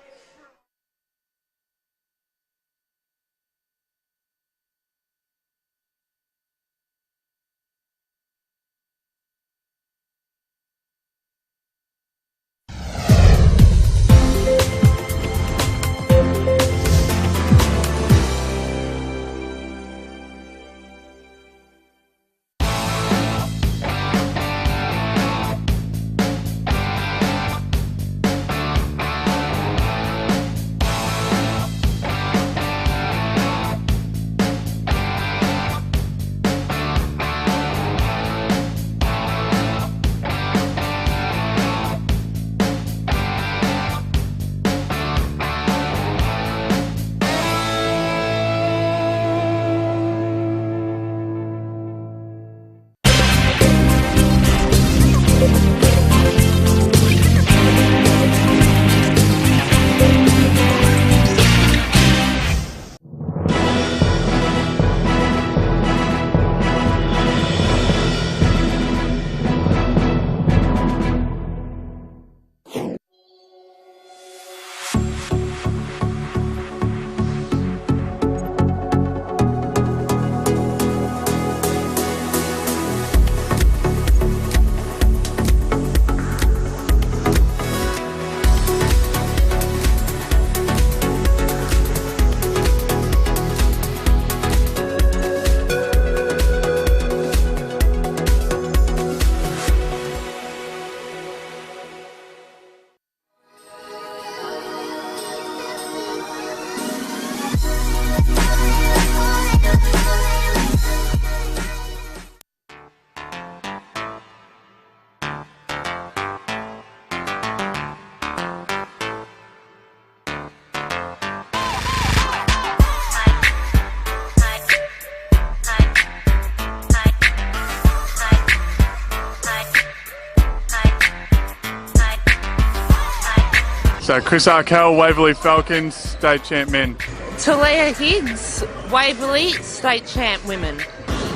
So Chris Arkell, Waverley Falcons, state champ men. Talia Higgs, Waverley State Champ Women.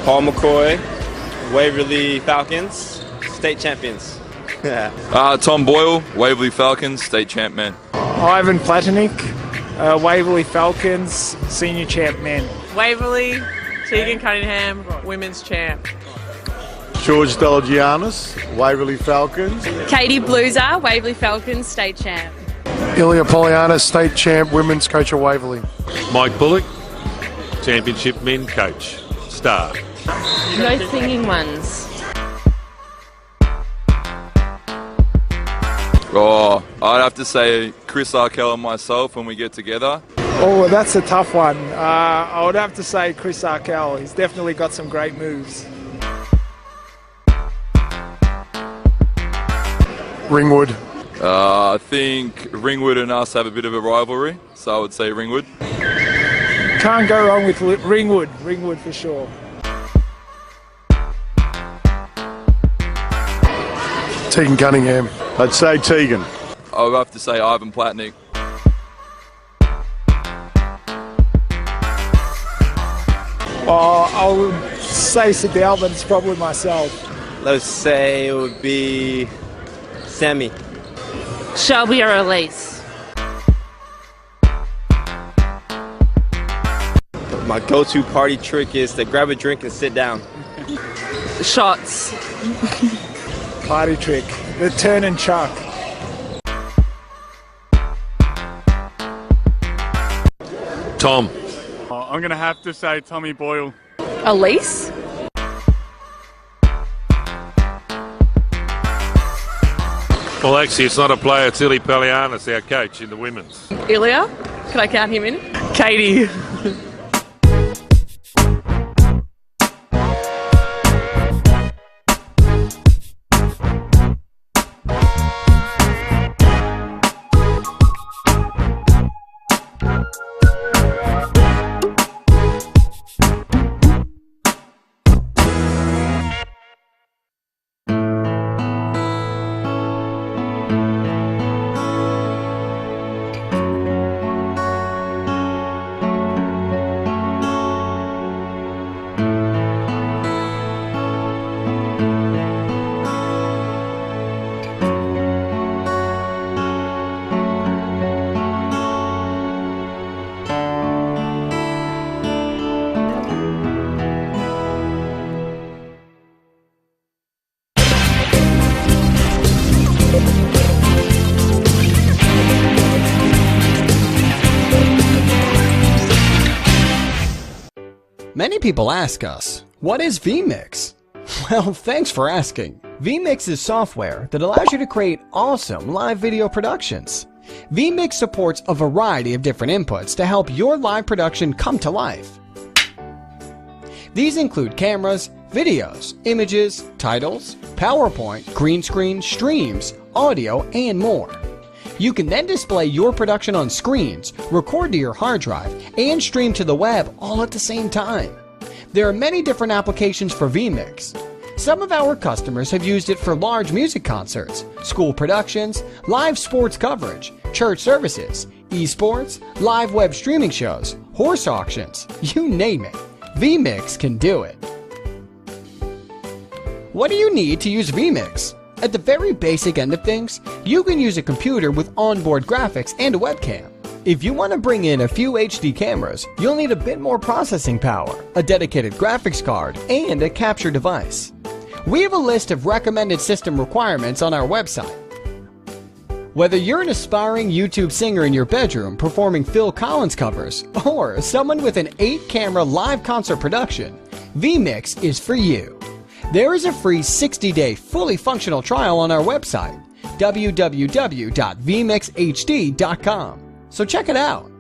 Paul McCoy, Waverley Falcons, state champions. Tom Boyle, Waverley Falcons, state champ men. Ivan Platonik, Waverley Falcons, senior champ men. Waverley, Tegan Cunningham, Women's Champ. George Delagianis, Waverley Falcons. Katie Blueser, Waverley Falcons, State Champ. Ilya Poliana, State Champ, Women's Coach of Waverley. Mike Bullock, Championship Men Coach, Star. No singing ones. Oh, I'd have to say Chris Arkell and myself when we get together. Oh, that's a tough one. I would have to say Chris Arkell. He's definitely got some great moves. Ringwood. I think Ringwood and us have a bit of a rivalry, so I would say Ringwood. Can't go wrong with Ringwood. Ringwood for sure. Tegan Cunningham. I'd say Tegan. I would have to say Ivan Platnick. Oh, I would say Sidel, but it's probably myself. Let's say it would be Sammy. Shelby or Elise? My go-to party trick is to grab a drink and sit down. Shots. Party trick. The turn and chuck. Tom. Oh, I'm going to have to say Tommy Boyle. Elise? Well, actually, it's not a player. It's Ili Palianis, our coach in the women's. Ilya? Can I count him in? Katie. Many people ask us, what is vMix? Well, thanks for asking. vMix is software that allows you to create awesome live video productions. vMix supports a variety of different inputs to help your live production come to life. These include cameras, videos, images, titles, PowerPoint, green screen, streams, audio, and more. You can then display your production on screens, record to your hard drive, and stream to the web all at the same time. There are many different applications for vMix. Some of our customers have used it for large music concerts, school productions, live sports coverage, church services, esports, live web streaming shows, horse auctions, you name it. vMix can do it. What do you need to use vMix? At the very basic end of things, you can use a computer with onboard graphics and a webcam. If you want to bring in a few HD cameras, you'll need a bit more processing power, a dedicated graphics card, and a capture device. We have a list of recommended system requirements on our website. Whether you're an aspiring YouTube singer in your bedroom performing Phil Collins covers, or someone with an 8-camera live concert production, vMix is for you. There is a free 60-day fully functional trial on our website, www.vmixhd.com. So check it out.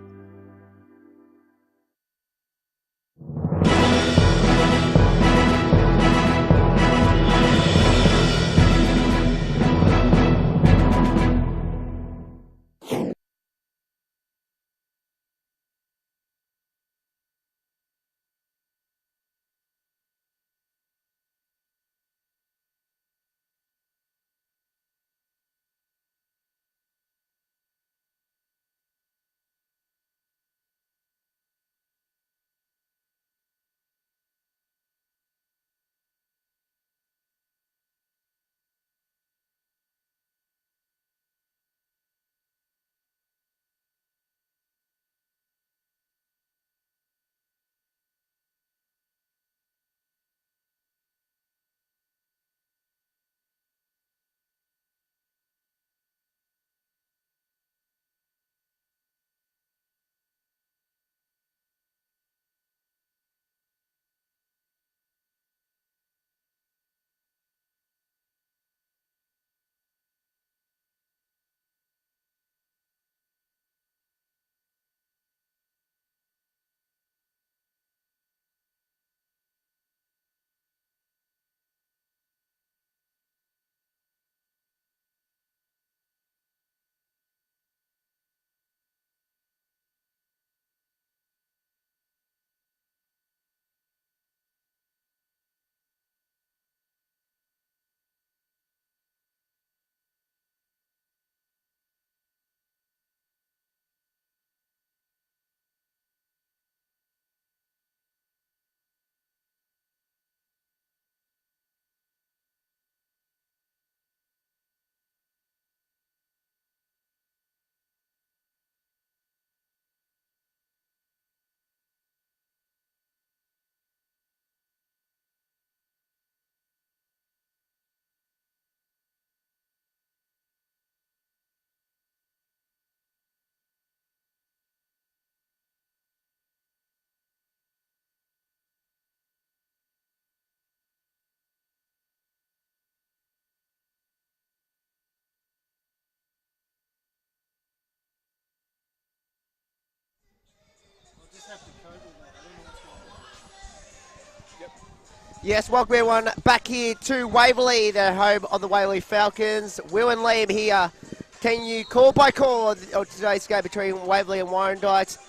Yes, welcome everyone back here to Waverley, the home of the Waverley Falcons. Will and Liam here. Can you call by call of today's game between Waverley and Warrandyte?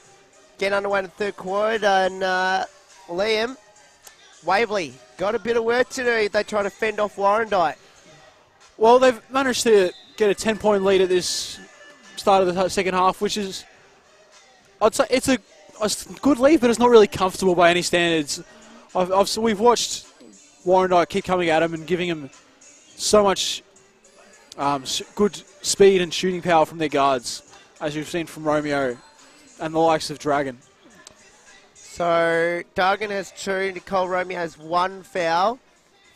Get underway in the third quarter, and Liam, Waverley got a bit of work to do. They try to fend off Warrandyte. Well, they've managed to get a 10-point lead at this start of the second half, which is, I'd say it's a good lead, but it's not really comfortable by any standards. We've watched Warrandyte keep coming at him and giving him so much good speed and shooting power from their guards, as you've seen from Romeo and the likes of Dragon. So Dragon has 2, Nicole Romeo has 1 foul.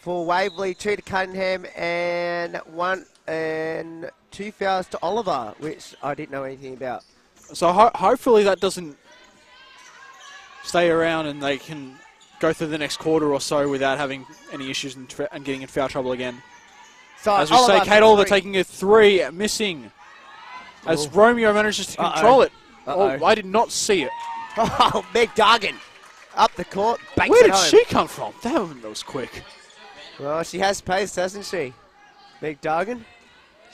For Waverley, 2 to Cunningham and 2 fouls to Oliver, which I didn't know anything about. So hopefully that doesn't stay around and they can go through the next quarter or so without having any issues and getting in foul trouble again. So as we say, Kate Oliver taking a 3, missing. As Romeo manages to control it. Oh, I did not see it. Oh, Meg Dargan up the court. Where did she come from? That was quick. Well, she has pace, hasn't she? Meg Dargan.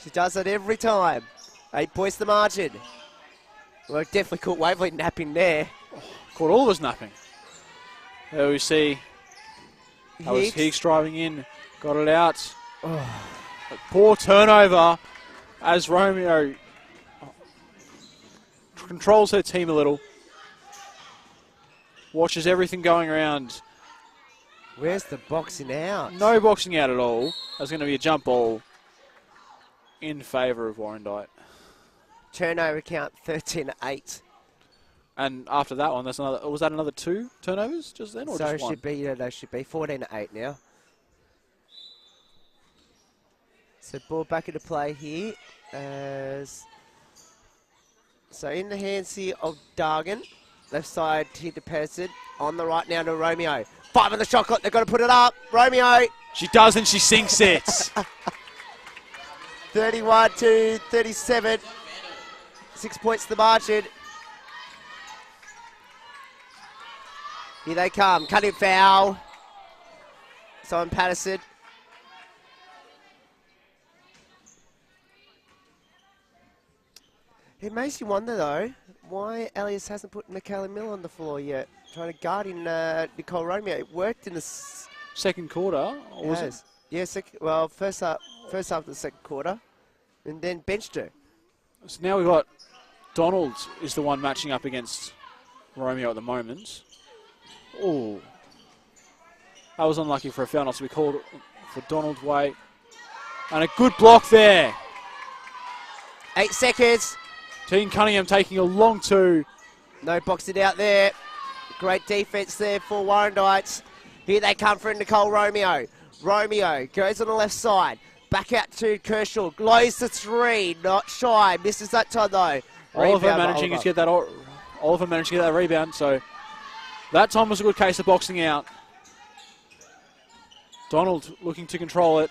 She does that every time. 8 points the margin. Well, definitely caught Waverley napping there. Caught all of us napping. There we see. That was Higgs driving in. Got it out. Oh. Poor turnover as Romeo controls her team a little. Watches everything going around. Where's the boxing out? No boxing out at all. There's going to be a jump ball in favour of Warrandyte. Turnover count 13-8. And after that one, that's another. Was that another 2 turnovers just then, or so just one? They should be 14-8 now. So ball back into play here. So in the hands here of Dargan. Left side here to Pedersen. On the right now to Romeo. 5 on the shot clock. They've got to put it up. Romeo. She does, and she sinks it. 31-37. 6 points to the margin. Here they come. Cutting foul. Simon Patterson. It makes you wonder, though, why Elias hasn't put Michaela Miller on the floor yet, trying to guard in Nicole Romeo. It worked in the second quarter, or was it? Yeah, well, first half of the second quarter, and then benched her. So now we've got Donald is the one matching up against Romeo at the moment. Oh, that was unlucky for a foul not to be called for Donald's way. And a good block there. 8 seconds. Team Cunningham taking a long 2. No boxing out there. Great defense there for Warrandyte. Here they come for Nicole Romeo. Romeo goes on the left side. Back out to Kershaw. Blows the 3. Not shy. Misses that time though. Oliver managing to get that rebound. So that time was a good case of boxing out. Donald looking to control it.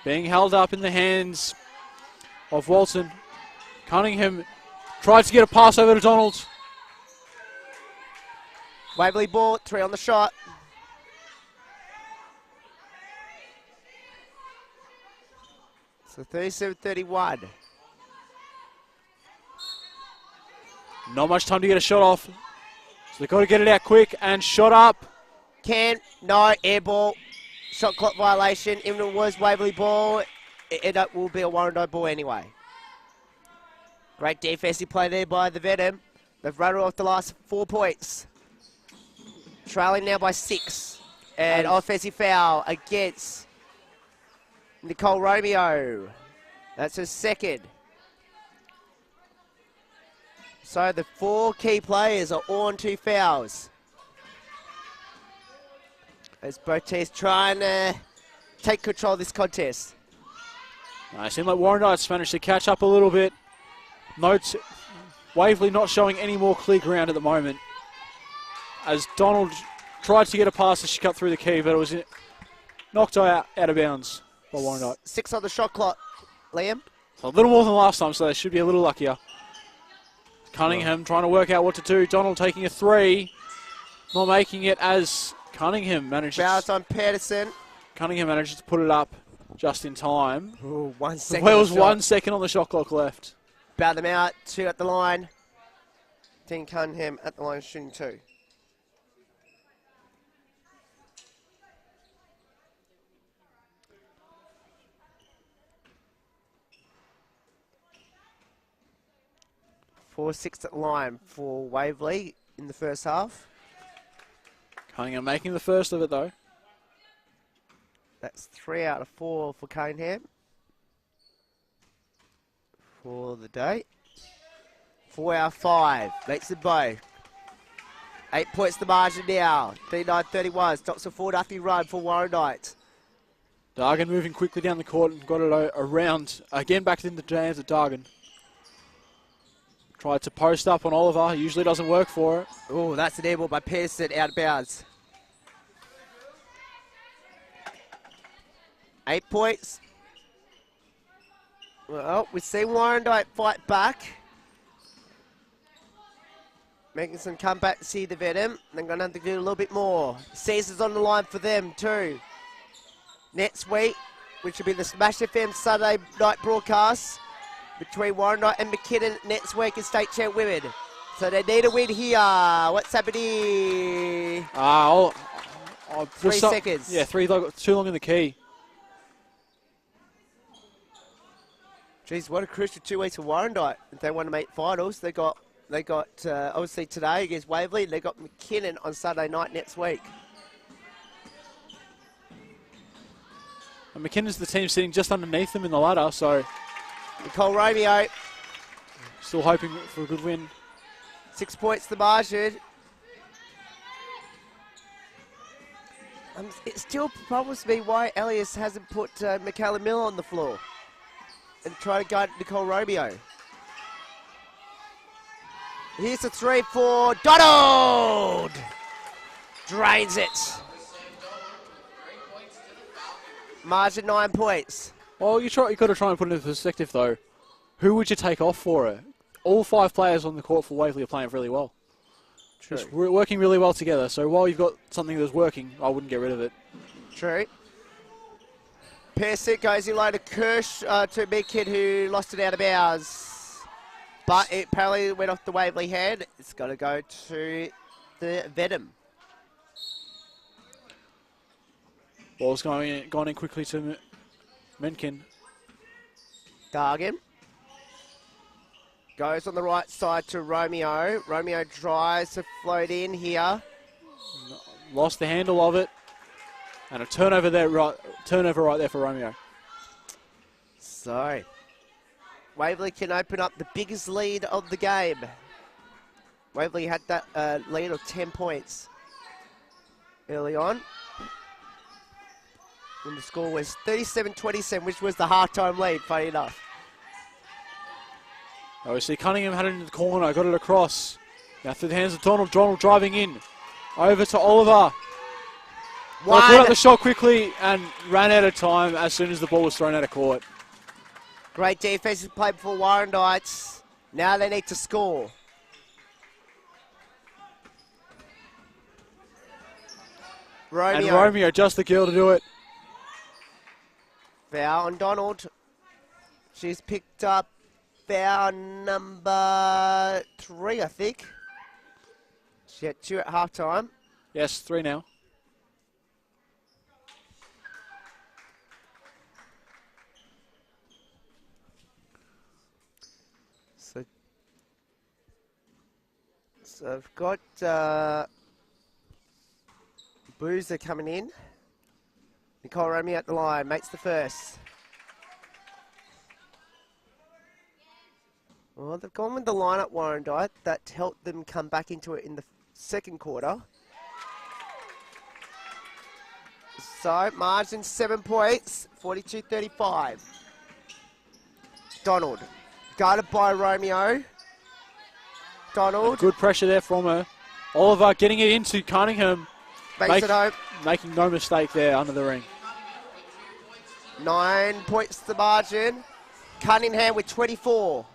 Being held up in the hands of Walton. Cunningham tries to get a pass over to Donald. Waverley ball, 3 on the shot. So 37-31. Not much time to get a shot off. So they've got to get it out quick and shot up. No, air ball. Shot clock violation. Even if it was Waverley ball, it will be a Warrandyte ball anyway. Great defensive play there by the Venom. They've run off the last 4 points. Trailing now by 6. And offensive foul against Nicole Romeo. That's her second. So the 4 key players are all on 2 fouls. As both teams trying to take control of this contest. It seemed like Warrandyte's managed to catch up a little bit. Notes Waverley not showing any more clear ground at the moment. As Donald tried to get a pass as she cut through the key, but it was knocked out of bounds by Warrandyte. 6 on the shot clock, Liam. So a little more than last time, so they should be a little luckier. Cunningham trying to work out what to do. Donald taking a 3. not making it as Cunningham manages. Bounce on Pedersen. Cunningham manages to put it up just in time. Ooh, 1 second. Well, it was 1 second on the shot clock left. Bow them out, 2 at the line. Dean Cunningham at the line shooting 2. Four, 6 at the line for Waverley in the first half. Cunningham making the first of it though. That's 3 out of 4 for Cunningham for the day. 4 out of 5 makes it bow. 8 points the margin now. 39-31 stops a 4-0 run for Warrandyte. Dargan moving quickly down the court and got it around again back into the hands of Dargan. Tried to post up on Oliver, usually doesn't work for it. Oh, that's an air ball by Pearson, out of bounds. 8 points. Well, we see Warrandyte fight back. Making some comebacks here, the Venom. They're going to have to do a little bit more. Caesar's on the line for them too. Next week, which will be the Smash FM Sunday night broadcast between Warrandyte and McKinnon next week in State Champ Women. So they need a win here. What's happening? 3 seconds. Yeah, too long in the key. Geez, what a crucial 2 weeks for Warrandyte. If they want to make finals, they got obviously today against Waverley. They got McKinnon on Saturday night next week. And McKinnon's the team sitting just underneath them in the ladder, so Nicole Romeo still hoping for a good win. 6 points the margin. It still puzzles me why Elias hasn't put Michaela Miller on the floor and try to guard Nicole Romeo. Here's a 3 for Donald! Drains it. Margin 9 points. Well, you got to try and put it into perspective though. Who would you take off for it? All 5 players on the court for Waverley are playing really well. True. Just working really well together. So while you've got something that's working, I wouldn't get rid of it. True. Pearson goes in low to Kirsch, to a big kid who lost it out of bounds. But it apparently went off the Waverley hand. It's got to go to the Venom. Ball's gone in quickly to Menken. Dargan. Goes on the right side to Romeo. Romeo tries to float in here. Lost the handle of it. And a turnover right there for Romeo. So, Waverley can open up the biggest lead of the game. Waverley had that lead of 10 points early on. And the score was 37-27, which was the halftime lead, funny enough. Oh, we see Cunningham had it into the corner, got it across. Now through the hands of Donald. Donald driving in. Over to Oliver. Well, put up the shot quickly and ran out of time as soon as the ball was thrown out of court. Great defensive play before Warrandyte. Now they need to score. Romeo. And Romeo, just the girl to do it. Foul on Donald. She's picked up foul number 3, I think. She had 2 at halftime. Yes, 3 now. So I've got Boozer coming in. Nicole Romeo at the line, makes the first. Well, they've gone with the line at Warrandyte. That helped them come back into it in the second quarter. So, margin 7 points, 42-35. Donald, guarded by Romeo. Donald. Good pressure there from her. Oliver getting it into Cunningham. Makes it home. Making no mistake there under the ring. 9 points the margin. Cunningham with 24.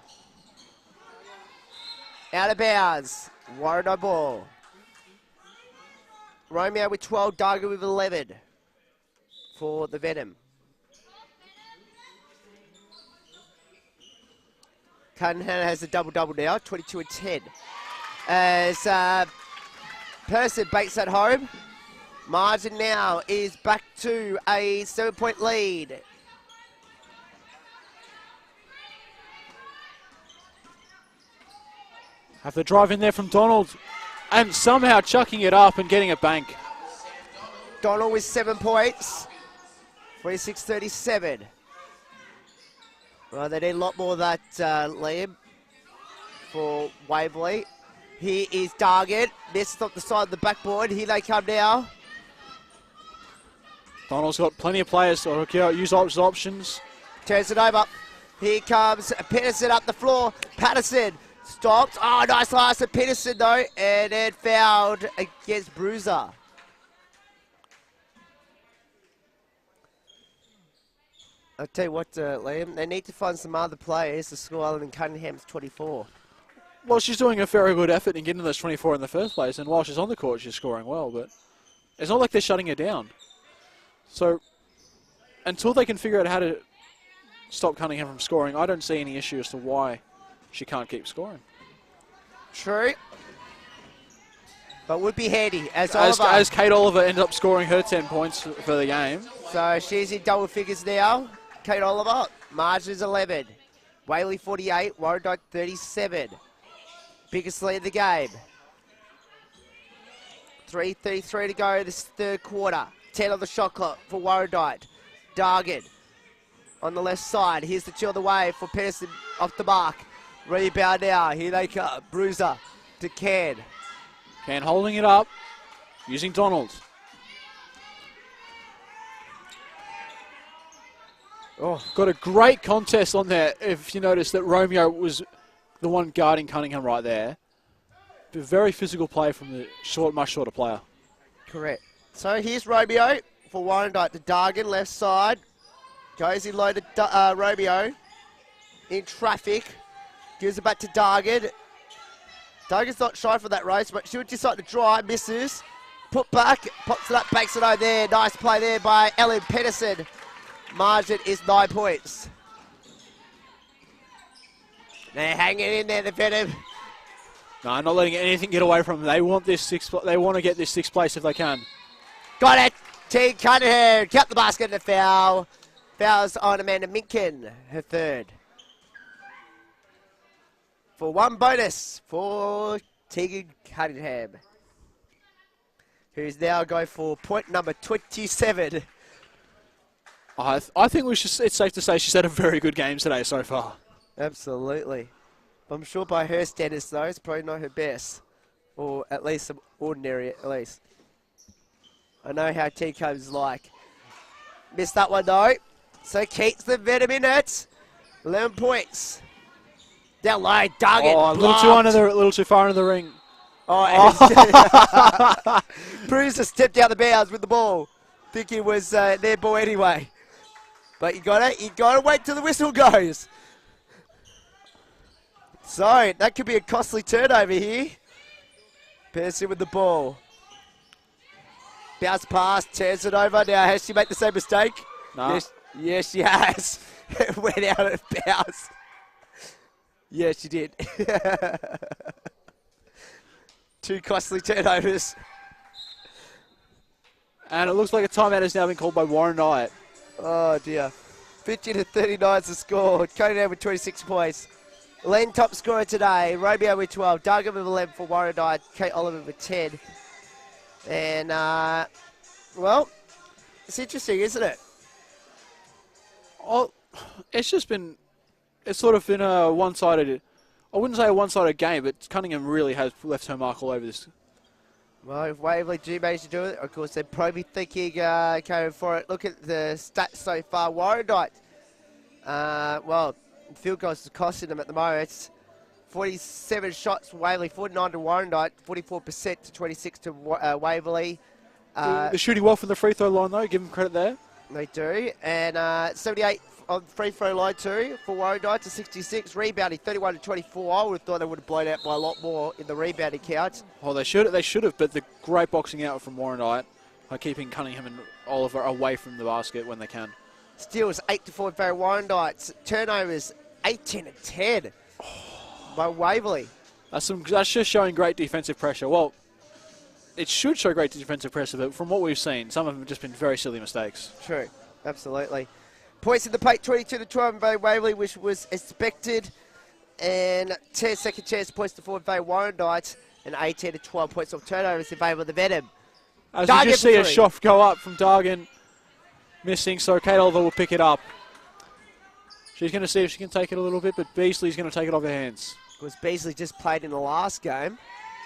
Out of bounds. Warrandyte ball. Romeo with 12, Dargo with 11 for the Venom. Cunningham has a double-double now, 22 and 10. As Person baits at home. Margin now is back to a 7-point lead. Have the drive in there from Donald and somehow chucking it up and getting a bank. Donald with 7 points. 46-37. Well, they need a lot more of that, Liam, for Waverley. Here is Dargett. Misses off the side of the backboard. Here they come now. Donald's got plenty of players to use options. Turns it over. Here comes Peterson up the floor. Patterson stopped. Oh, nice last of Peterson, though. And then fouled against Bruiser. I'll tell you what, Liam, they need to find some other players to score other than Cunningham's 24. Well, she's doing a very good effort in getting those 24 in the first place, and while she's on the court, she's scoring well, but it's not like they're shutting her down. So, until they can figure out how to stop Cunningham from scoring, I don't see any issue as to why she can't keep scoring. True. But would be handy as Kate Oliver ended up scoring her 10 points for the game. So she's in double figures now. Kate Oliver, margins 11. Waverley 48, Warrandyte 37. Biggest lead of the game. 3:33 to go this third quarter. 10 on the shot clock for Warrandyte. Dargan on the left side. Here's the chill the way for Pearson off the mark. Rebound now. Here they come. Bruiser to Can. Can holding it up. Using Donald. Oh, got a great contest on there. If you notice that Romeo was the one guarding Cunningham right there. A very physical play from the much shorter player. Correct. So here's Romeo for Warrandyte to Dargan, left side. Goes in low to Romeo. In traffic. Gives it back to Dargan. Dargan's not shy for that race, but she'll decide to drive, misses. Put back, pops it up, banks it over there. Nice play there by Ellen Pedersen. Margin is 9 points. They're hanging in there, the Venom. No, not letting anything get away from them. They want this They want to get this sixth place if they can. Got it. T. Cunningham cut the basket and the foul. Fouls on Amanda Minkin, her third. For one bonus for Tegan Cunningham, who's now going for point number 27. I think it's safe to say she's had a very good game today so far. Absolutely. I'm sure by her standards, though, it's probably not her best. Or at least some ordinary, at least. I know how T-Co's like. Missed that one, though. So keeps the Venom in it. 11 points. Down low, Dargan. Oh, a little too far into the ring. Oh, Bruiser stepped out the bounds with the ball. Think it was their ball anyway. But you got to wait till the whistle goes. So that could be a costly turnover here. Pearson with the ball. Bounce pass, turns it over. Now has she made the same mistake? No. Yes, she has. It went out of bounds. Yes, she did. 2 costly turnovers. And it looks like a timeout has now been called by Warrandyte. Oh, dear. 50-39 is the score. Cunningham with 26 points. Len top scorer today. Romeo with 12. Dargan with 11 for Warrandyte. Kate Oliver with 10. And, well, it's interesting, isn't it? Oh, it's sort of been a one-sided, I wouldn't say a one-sided game, but Cunningham really has left her mark all over this. Well, if Waverley do manage to do it, of course, they're probably thinking going for it. Look at the stats so far. Warrandyte, well, field goals is costing them at the moment. It's 47 shots for Waverley, 49 to Warrandyte, 44% to 26 to Waverley. They're shooting well from the free throw line, though. Give them credit there. They do. And 78 on free throw line too for Warrandyte to 66. Rebounding 31 to 24. I would have thought they would have blown out by a lot more in the rebounding count. Oh, they should have, but the great boxing out from Warrandyte by keeping Cunningham and Oliver away from the basket when they can. Steals 8 to 4 in favour of Warrandyte. Turnovers 18 to 10 by Waverley. That's just showing great defensive pressure. Well, it should show great defensive pressure, but from what we've seen, some of them have just been very silly mistakes. True, absolutely. Points in the paint, 22 to 12 in favour of Waverley, which was expected. And 10 second chance points to 4 in favour of Warrandyte, and 18 to 12 points off turnovers in favour of the Venom. As you just see a shot go up from Dargan, missing, so Kate Oliver will pick it up. She's going to see if she can take it a little bit, but Beasley's going to take it off her hands. Because Beasley just played in the last game.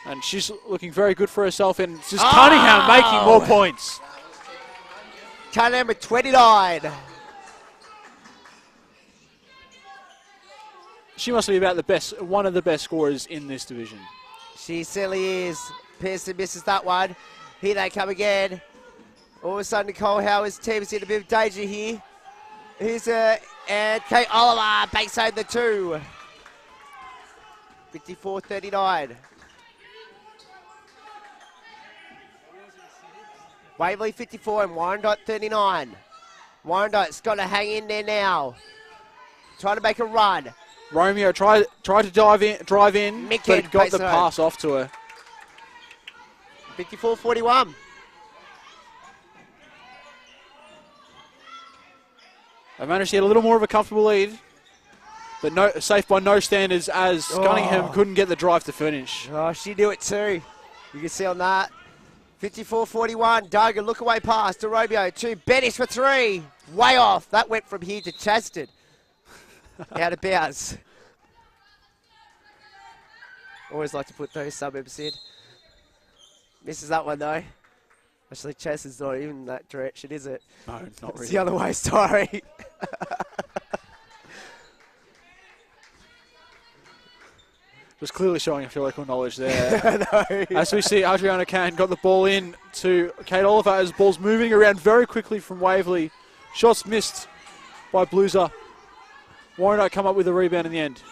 And she's looking very good for herself, and it's just Cunningham making more points. Cunningham with 29. She must be about the best, one of the best scorers in this division. She certainly is. Pearson misses that one. Here they come again. All of a sudden, Nicole Howard's team is in a bit of danger here. Here's and Kate Oliver banks home the 2. 54-39. Waverley 54 and Warrandyte 39. Warrandyte's got to hang in there now. Trying to make a run. Romeo tried to drive in, but got the pass off to her. 54-41. They managed to get a little more of a comfortable lead, but safe by no standards as Cunningham couldn't get the drive to finish. Oh, she knew it too. You can see on that. 54-41. Dargan look away pass to Romeo. 2. Bettis for 3. Way off. That went from here to Chaston. Out of bounds. Always like to put those suburbs in. Misses that one though. Actually, Chaston's not even that direction, is it? No, not really. It's the other way, sorry. Was clearly showing theoretical knowledge there. As we see, Adriana Kane got the ball in to Kate Oliver as the ball's moving around very quickly from Waverley. Shots missed by Blueser. Warrandyte come up with a rebound in the end.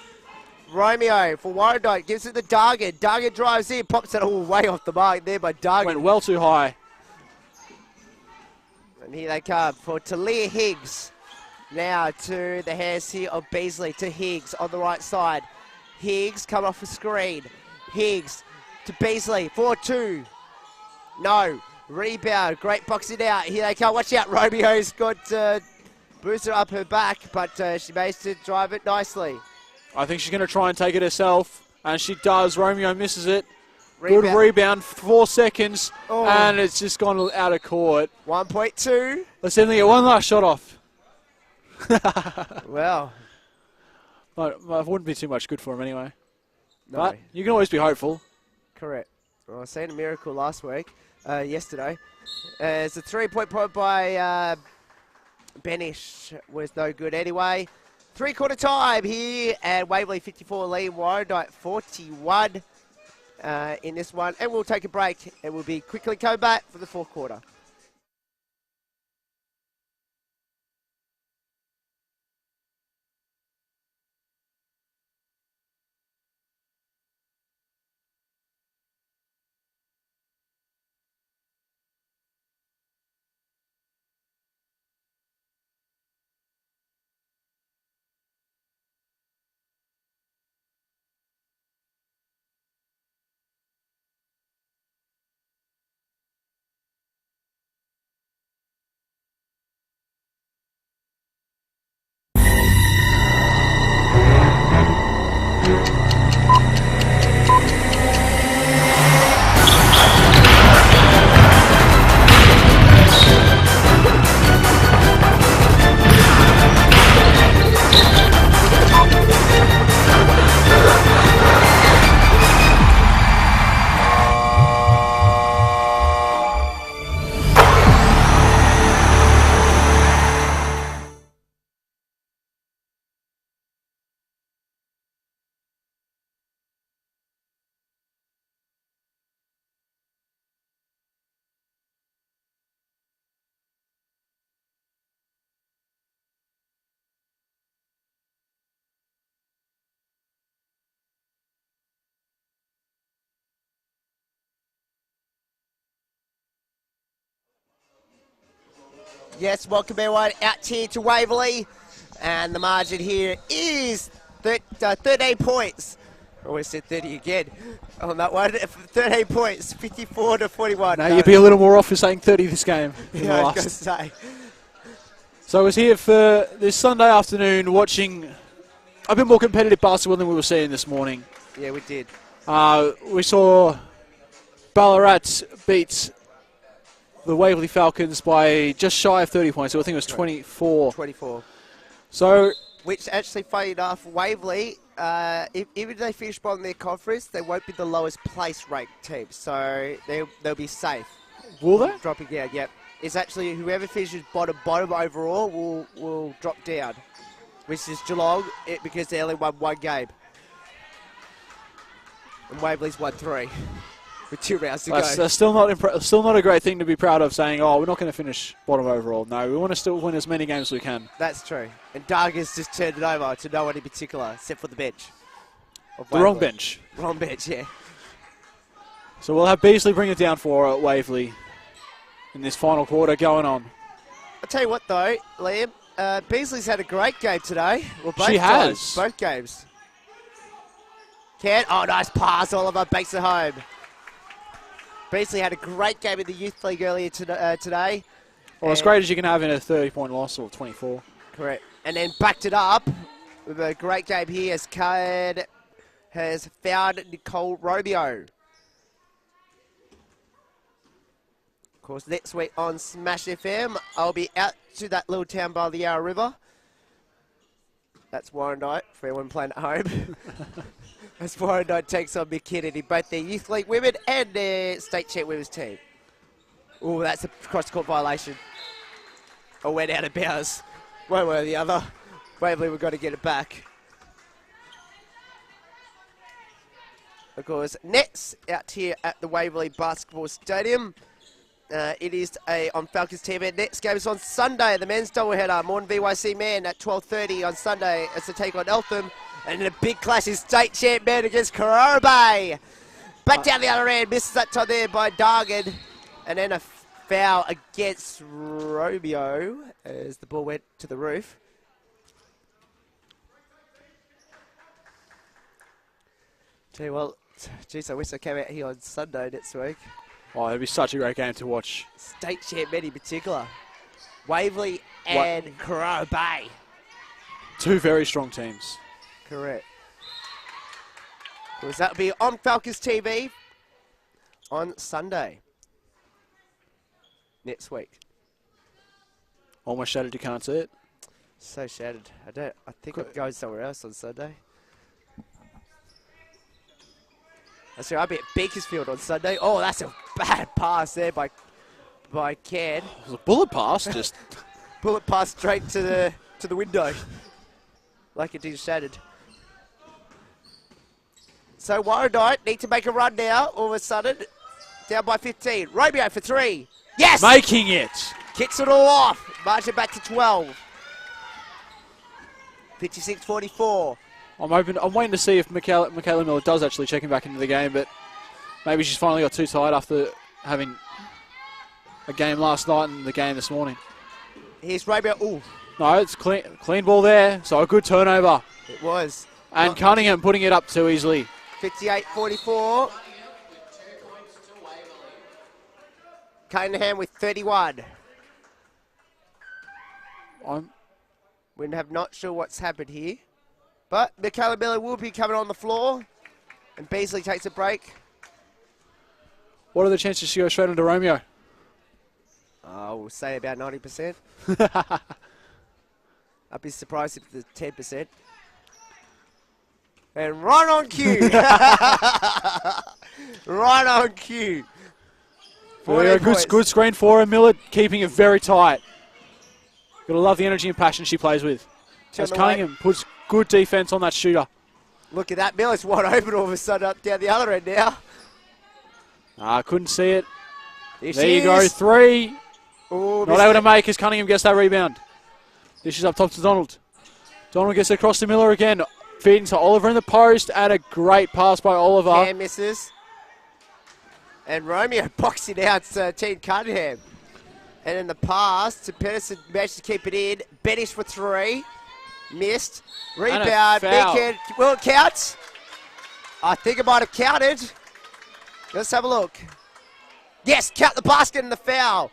Romeo for Warrandyte gives it to Dargan. Dargan drives in, pops it all way off the mark there by Dargan. Went well too high. And here they come for Talia Higgs. Now to the hands here of Beasley to Higgs on the right side. Higgs coming off a screen. Higgs to Beasley, 4-2. No, rebound, great boxing out. Here they come, watch out, Romeo's got Booster up her back, but she managed to drive it nicely. I think she's going to try and take it herself, and she does. Romeo misses it. Good rebound, 4 seconds, and it's just gone out of court. 1.2. Let's only get one last shot off. Well. But it wouldn't be too much good for him anyway. No. But you can always be hopeful. Correct. Well, I was saying a miracle last week, yesterday. It's a 3-point point by Benish was no good anyway. 3-quarter time here, and Waverley 54 lead, Warrandyte 41 in this one. And we'll take a break, and we'll be quickly coming back for the 4th quarter. Yes, welcome everyone out here to Waverley. And the margin here is 13 points. I always said 30 again on that one. 13 points, 54 to 41. No, you'd be a little more off for saying 30 this game. Yeah, I was going to say. So I was here for this Sunday afternoon watching a bit more competitive basketball than we were seeing this morning. Yeah, we did. We saw Ballarat beat the Waverley Falcons by just shy of 30 points. So I think it was 24. 24. So, which actually, funny enough, Waverley, even if they finish bottom their conference, they won't be the lowest place ranked team. So they'll be safe. Will they? Dropping down, yep. It's actually whoever finishes bottom overall will drop down, which is Geelong, because they only won one game. And Waverley's won 3 with 2 rounds to go. That's still not a great thing to be proud of, saying, oh, we're not going to finish bottom overall. No, we want to still win as many games as we can. That's true. And Dargis just turned it over to no one in particular, except for the bench. The wrong bench. Wrong bench, yeah. So we'll have Beasley bring it down for Waverley in this final quarter going on. I'll tell you what, though, Liam, Beasley's had a great game today. Well, She has. Both games. Oh, nice pass. Oliver banks it home. Beasley had a great game in the Youth League earlier today. Well, as great as you can have in a 30-point loss or 24. Correct. And then backed it up with a great game here as Cade has found Nicole Romeo. Of course, next week on Smash FM, I'll be out to that little town by the Yarra River. That's Warrandyte for everyone playing at home. As Warrandyte takes on McKinnon in both their Youth League women and their state champ women's team. Oh, that's a cross-court violation. Oh, went out of bounds. One way or the other. Waverley, we've got to get it back. Of course, Nets out here at the Waverley Basketball Stadium. It is on Falcons TV. Next game is on Sunday, the men's doubleheader. Morton VYC Man at 12:30 on Sunday as they take on Eltham. And in a big clash is state champ Man against Carrara Bay. Back down the other end, misses that time there by Dargan. And then a foul against Romeo as the ball went to the roof. Tell you what, geez, I wish I came out here on Sunday next week. Oh, it'd be such a great game to watch. State champ Men in particular. Waverley and Carrara Bay. 2 very strong teams. Correct. Because that'll be on Falcons TV on Sunday. Next week. Almost shattered, you can't see it. So shattered. I think I'm going somewhere else on Sunday. That's right, I'll be at Beaconsfield on Sunday. Oh, that's a bad pass there by Cairn. It was a bullet pass, just bullet pass straight to the window. Like it did shattered. So Warrandyte need to make a run now, all of a sudden. Down by 15. Romeo for 3. Yes! Making it. Kicks it all off. Margin back to 12. 56-44. I'm waiting to see if Michaela Miller does actually check him back into the game, but maybe she's finally got too tired after having a game last night and the game this morning. Here's Romeo. Ooh. No, it's clean ball there, so a good turnover. It was. And Cunningham putting it up too easily. 58-44. Cunningham with 31. We're not sure what's happened here. But Michaela Miller will be coming on the floor. And Beasley takes a break. What are the chances she goes straight into Romeo? We'll say about 90%. I'd be surprised if it's 10%. And right on cue. Right on cue. Good screen for her. Miller keeping it very tight. Gotta love the energy and passion she plays with. As Cunningham puts good defense on that shooter. Look at that. Miller's wide open all of a sudden up down the other end now. Couldn't see it. There you go. 3. Ooh, not able to make as Cunningham gets that rebound. This is up top to Donald. Donald gets it across to Miller again. Feeding to Oliver in the post. And a great pass by Oliver. Cam misses. And Romeo boxing out Team Cunningham. And in the pass to Pedersen, managed to keep it in. Benish for 3. Missed. Rebound. Minkin. Will it count? I think it might have counted. Let's have a look. Yes, count the basket and the foul.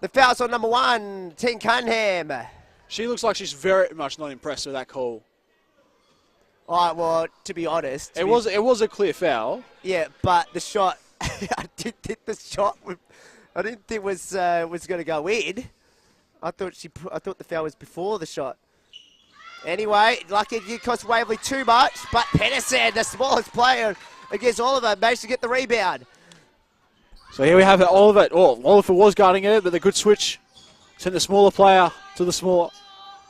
The foul's on number 1, Team Cunningham. She looks like she's very much not impressed with that call. All right, well, to be honest. It was a clear foul. Yeah, but the shot, I didn't think the shot was going to go in. I thought the foul was before the shot. Anyway, lucky it didn't cost Waverley too much, but Pedersen, the smallest player against Oliver, managed to get the rebound. So here we have Oliver. Oh, Oliver was guarding it, but the good switch sent the smaller player to the smaller.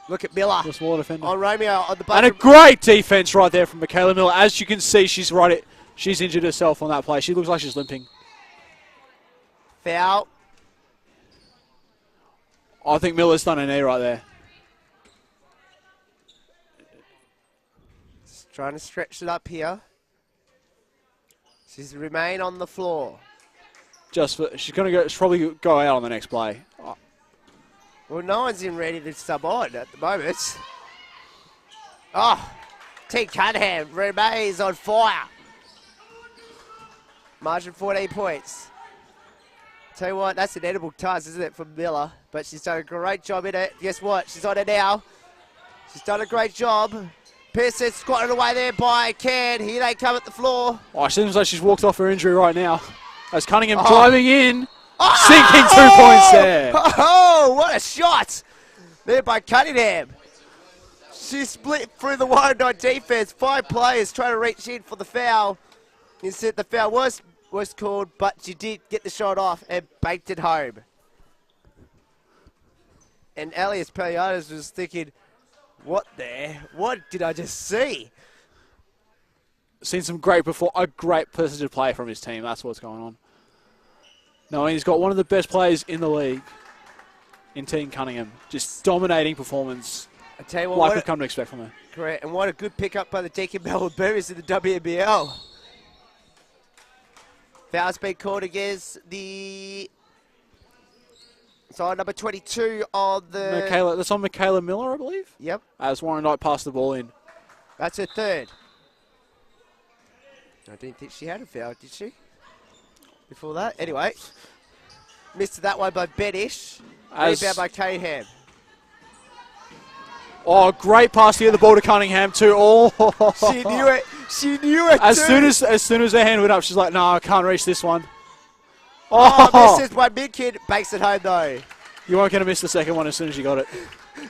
Look at Miller. The smaller defender. On Romeo on the and a great defense right there from Michaela Miller. As you can see, she's injured herself on that play. She looks like she's limping. Foul. I think Miller's done a knee right there. Just trying to stretch it up here. She's remain on the floor. She's going to probably go out on the next play. Well, no one's in ready to sub on at the moment. Oh, Team Cunningham remains on fire. Margin 14 points. Tell you what, that's an edible task, isn't it, from Miller? But she's done a great job in it. Guess what? She's on it now. She's done a great job. Pearson squatted away there by Can. Here they come at the floor. Oh, it seems like she's walked off her injury right now. As Cunningham driving in. Sinking 2 points there. Oh, what a shot there by Cunningham. She split through the Warrandyte defense. 5 players trying to reach in for the foul. Instead, the foul was called, but she did get the shot off and banked it home. And Elias Pelianos was thinking, what did I just see? Seen some a great percentage of play from his team. That's what's going on. No, he's got one of the best players in the league in Team Cunningham. Just dominating performance. I tell you what, like we've come to expect from her. Correct, and what a good pickup by the Deacon Melbourne Boomers in the WNBL. Foul's been called against the number 22 on the... That's on Michaela Miller, I believe? Yep. As Warrandyte passed the ball in. That's her 3rd. I didn't think she had a foul, did she? Before that? Anyway. Missed that one by Benish. Rebound by Cunningham. Oh, great pass to get the ball to Cunningham too. Oh, she knew it. She knew it as soon as her hand went up, she's like, no, I can't reach this one. Oh, misses by Minkin. Banks it home though. You weren't going to miss the second one as soon as you got it.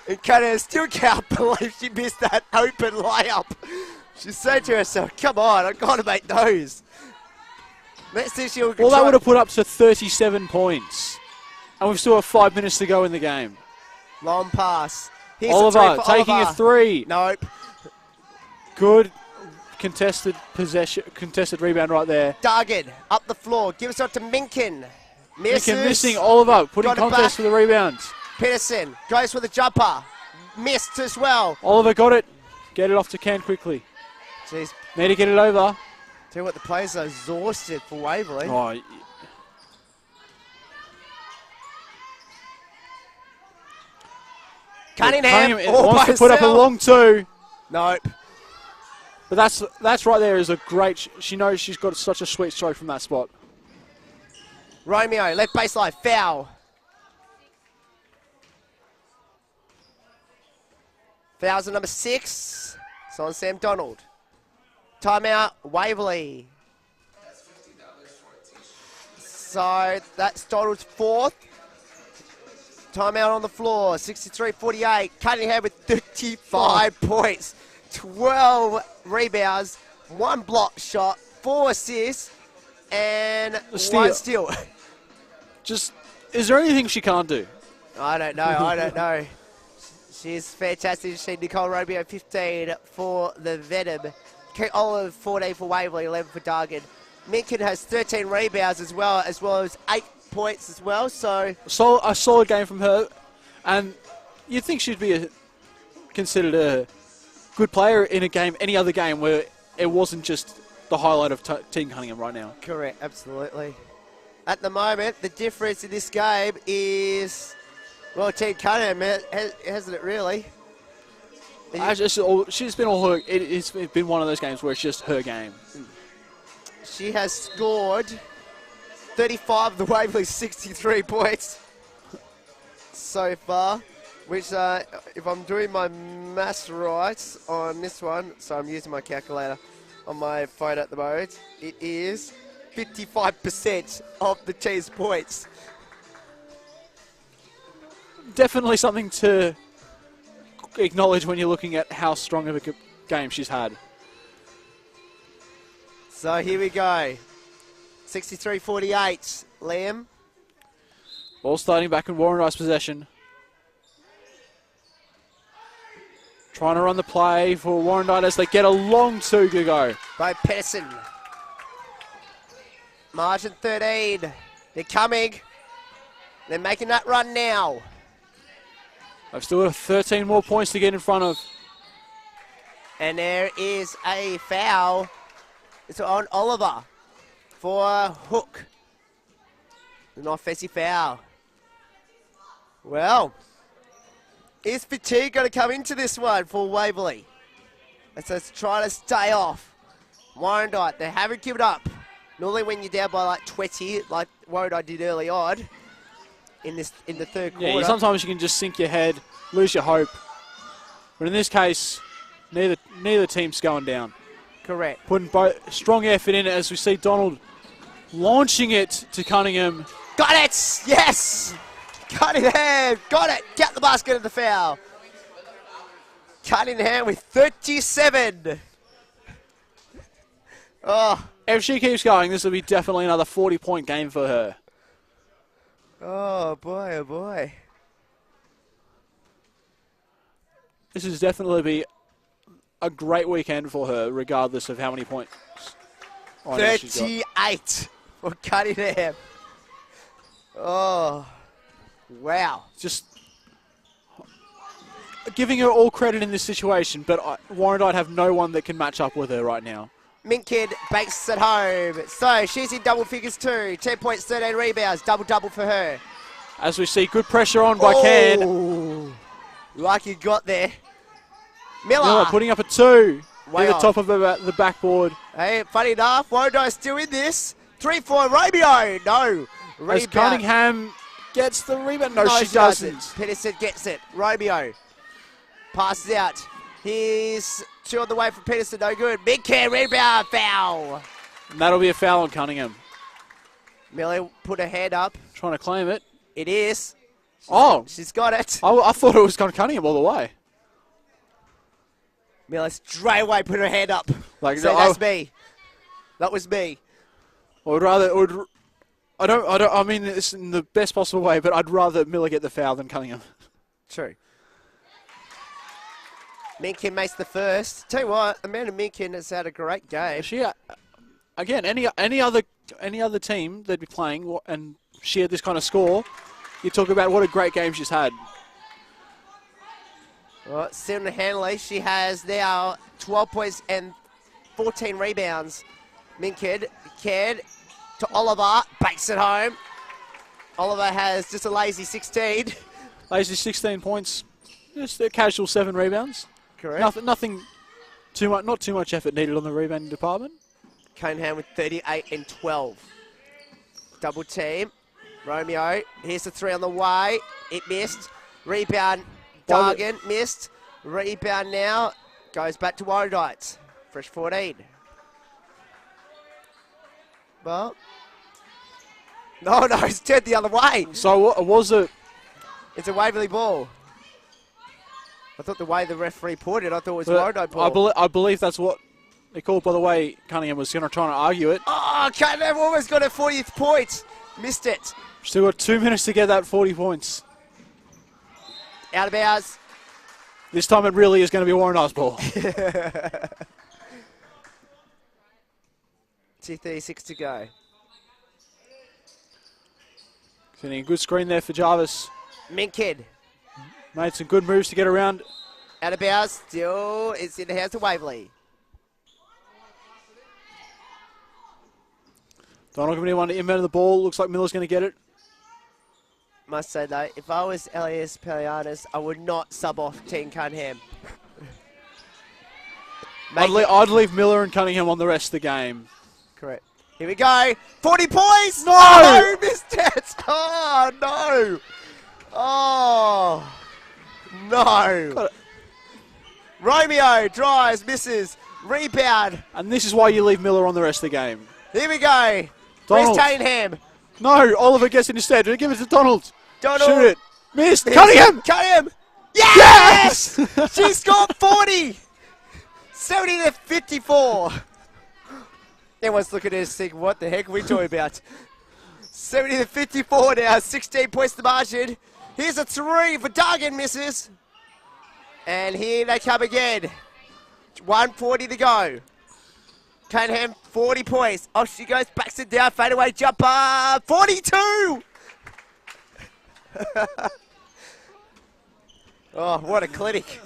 And Cunningham still can't believe she missed that open layup. She said to herself, come on, I've got to make those. Let's see if she'll... Well, that would have put up to 37 points. And we've still got 5 minutes to go in the game. Long pass. Here's Oliver taking Oliver. a 3. Nope. Good contested rebound right there. Dargan up the floor. Gives it to Minkin. Misses. Minkin missing. Oliver putting contest for the rebounds. Peterson goes for the jumper. Missed as well. Oliver got it. Get it off to Ken quickly. Jeez. Need to get it over. Tell you what, the players are exhausted for Waverley. Oh, Cunningham wants to put up a long 2. Nope. But that's right there is a great... She knows she's got such a sweet stroke from that spot. Romeo, left baseline, foul. Foul's at number 6. It's on Sam Donald. Timeout, Waverley. So that's Donald's 4th. Timeout on the floor, 63-48. Cunningham with 35 points, 12 rebounds, 1 block shot, 4 assists, and 1 steal. Just, is there anything she can't do? I don't know. She's fantastic. She's Nicole Romeo, 15 for the Venom. Olive, 14 for Waverley, 11 for Dargan. Minkin has 13 rebounds as well as 8 points as well. So a solid game from her, and you'd think she'd be considered a good player in a game, any other game where it wasn't just the highlight of Team Cunningham right now. Correct, absolutely. at the moment, the difference in this game is, well, Team Cunningham, hasn't it really? She's been all her. It's been one of those games where it's just her game. She has scored 35 of the Waverley's 63 points so far, which, if I'm doing my maths right on this one, so I'm using my calculator on my phone at the moment, it is 55% of the team's points. Definitely something to acknowledge when you're looking at how strong of a game she's had. So here we go. 63-48, Liam. Ball starting back in Warrandyte's possession. Trying to run the play for Warrandyte as they get a long two to go. By Pedersen. Margin 13. They're coming. They're making that run now. They've still got 13 more points to get in front of. And there is a foul. It's on Oliver for a hook. An offensive foul. Well, is fatigue going to come into this one for Waverley? Let's try to stay off. Warrandyte, they haven't given up. Normally when you're down by like 20, like Warrandyte did early on in the third quarter. Yeah, sometimes you can just sink your head, lose your hope. But in this case, neither team's going down. Correct. Putting strong effort in it as we see Donald launching it to Cunningham. Got it! Yes! Cunningham! Got it! Get the basket of the foul. Cunningham with 37. Oh. If she keeps going, this will be definitely another 40-point game for her. Oh, boy, oh, boy. This is definitely be a great weekend for her, regardless of how many points. 38 for Cunningham. Oh, wow. Just giving her all credit in this situation, but Warrandyte have no one that can match up with her right now. Minkid bakes it home. So she's in double figures too. 10 points, 13 rebounds. Double-double for her. As we see good pressure on by Can. Like you got there. Miller putting up a 2. Way near the off. top of the backboard. Hey, funny enough, Warrandyte still in this. 3-4 Romeo. No. Rebound. As Cunningham gets the rebound. No, she doesn't. Pedersen gets it. Romeo passes out. Here's 2 on the way from Pedersen. No good. Mid-care rebound foul. And that'll be a foul on Cunningham. Miller put her hand up. Trying to claim it. It is. She's got it. I thought it was Cunningham all the way. Miller straight away put her hand up. Like, so that's me. That was me. I mean this in the best possible way, but I'd rather Miller get the foul than Cunningham. True. Minkin makes the first. Tell you what, Amanda Minkin has had a great game. She, again, any other team they'd be playing and she had this kind of score, you talk about what a great game she's had. Well, Simon Hanley, she has now 12 points and 14 rebounds. Minkid, Caird to Oliver, bakes it home. Oliver has just a lazy 16. Lazy 16 points, just a casual 7 rebounds. Correct. Nothing too much, not too much effort needed on the rebounding department. Cunningham with 38 and 12. Double team. Romeo, here's the 3 on the way. It missed. Rebound, Dargan, missed. Rebound now, goes back to Warrandyte. Fresh 14. Well, no, it's turned the other way. So what was it? It's a Waverley ball. I thought the way the referee put it, I thought it was Warrandyte ball. I believe that's what they called. By the way, Cunningham was going to try and argue it. Oh, Cunningham almost got her 40th point. Missed it. Still got 2 minutes to get that 40 points. Out of bounds. This time it really is going to be Warrandyte's ball. 2:36 to go. Getting a good screen there for Jarvis. Minkid. Made some good moves to get around. Out of bounds. Still, it's in the hands of Waverley. Donald going to be one to inbound the ball. Looks like Miller's going to get it. Must say though, if I was Elias Pelianis, I would not sub off Team Cunningham. I'd leave Miller and Cunningham on the rest of the game. Correct. Here we go. 40 points. No! Oh, missed it. Oh, no. Oh, no. Romeo drives, misses, rebound. And this is why you leave Miller on the rest of the game. Here we go. Donald. Where's Cunningham? No, Oliver gets it instead. Give it to Donald. Donald. Shoot it. Missed. Cunningham. Cunningham. Yes! She scored 40. 70 to 54. Everyone's looking at us thinking, what the heck are we talking about? 70 to 54 now, 16 points the margin. Here's a 3 for Duggan, misses. And here they come again. 140 to go. Cunningham, 40 points. Off she goes, backs it down, fadeaway jumper, 42! Oh, what a clinic.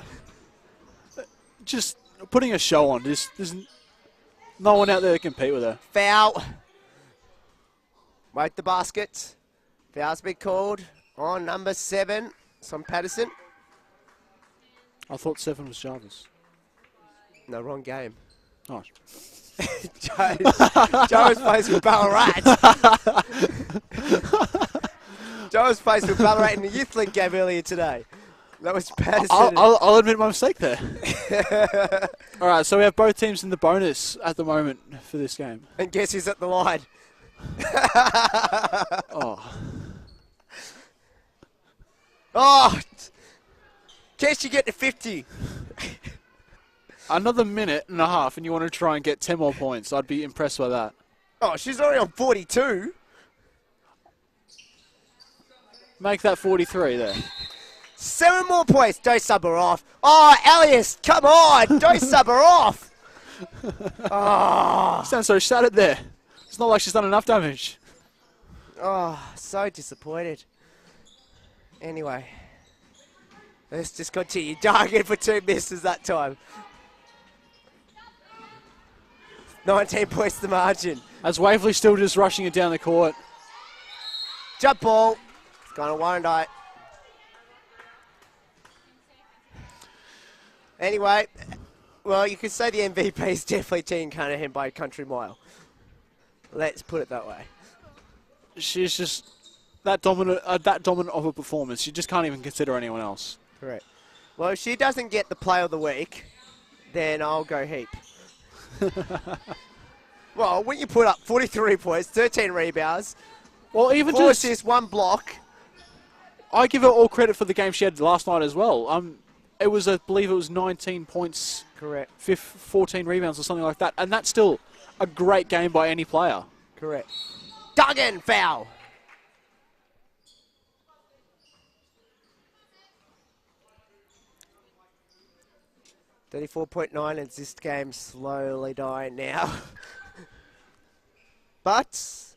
Just putting a show on. There's no one out there to compete with her. Foul. Make the basket. Foul's been called on number 7. It's on Patterson. I thought 7 was Jarvis. No, wrong game. Oh. Joe was faced with Ballarat. Joe was faced with Ballarat in the Youth League game earlier today. That was Patterson. I'll admit my mistake there. All right, so we have both teams in the bonus at the moment for this game. And guess who's at the line? Oh. Oh. Guess you get to 50. Another minute and a half and you want to try and get 10 more points. I'd be impressed by that. Oh, she's already on 42. Make that 43 there. 7 more points. Don't sub her off. Oh, Elias, come on. Don't sub her off. Oh. Sounds so shattered there. It's not like she's done enough damage. Oh, so disappointed. Anyway, let's just continue. Target for 2 misses that time. 19 points the margin. As Waverley still just rushing it down the court. Jump ball. It's gone to Warrandyte. Anyway, well, you could say the MVP is definitely Team Cunningham by a country mile. Let's put it that way. She's just that dominant of a performance. You just can't even consider anyone else. Correct. Well, if she doesn't get the play of the week, then I'll go heap. Well, when you put up 43 points, 13 rebounds, well, even 4 assists, 1 block. I give her all credit for the game she had last night as well. It was, I believe it was 19 points. Correct. 14 rebounds or something like that. And that's still a great game by any player. Correct. Duggan, foul. .9 as this game's slowly dying now. But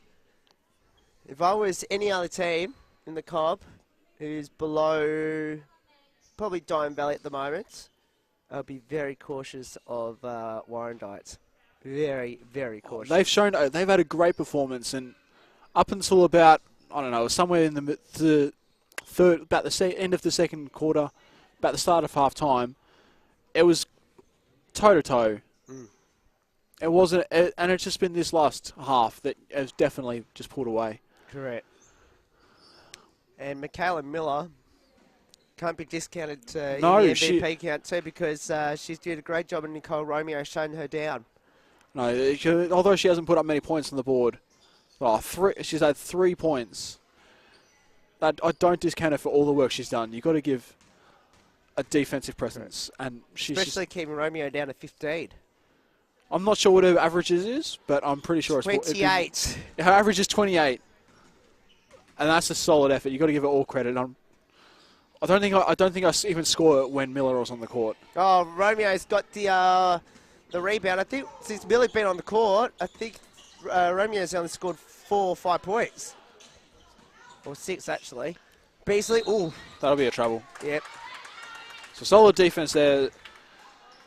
if I was any other team in the comp who's below probably Diamond Valley at the moment, I'll be very cautious of Warrandyte. Very, very cautious. They've had a great performance, and up until about, I don't know, somewhere in the third, about the end of the second quarter, about the start of half time, it was toe-to-toe. It wasn't, and it's just been this last half that has definitely just pulled away. Correct. And Michaela Miller can't be discounted in the MVP count too, because she's doing a great job, and Nicole Romeo shutting her down. No, although she hasn't put up many points on the board, she's had 3 points. I don't discount her for all the work she's done. You've got to give a defensive presence, and she's especially keeping Romeo down to 15. I'm not sure what her average is, but I'm pretty sure it's 28. Her average is 28, and that's a solid effort. You've got to give her all credit. I don't think I even score it when Miller was on the court. Oh, Romeo's got the rebound. I think since Miller's been on the court, I think Romeo's only scored 4 or 5 points, or 6 actually. Beasley, ooh, that'll be a trouble. Yep. So solid defense there.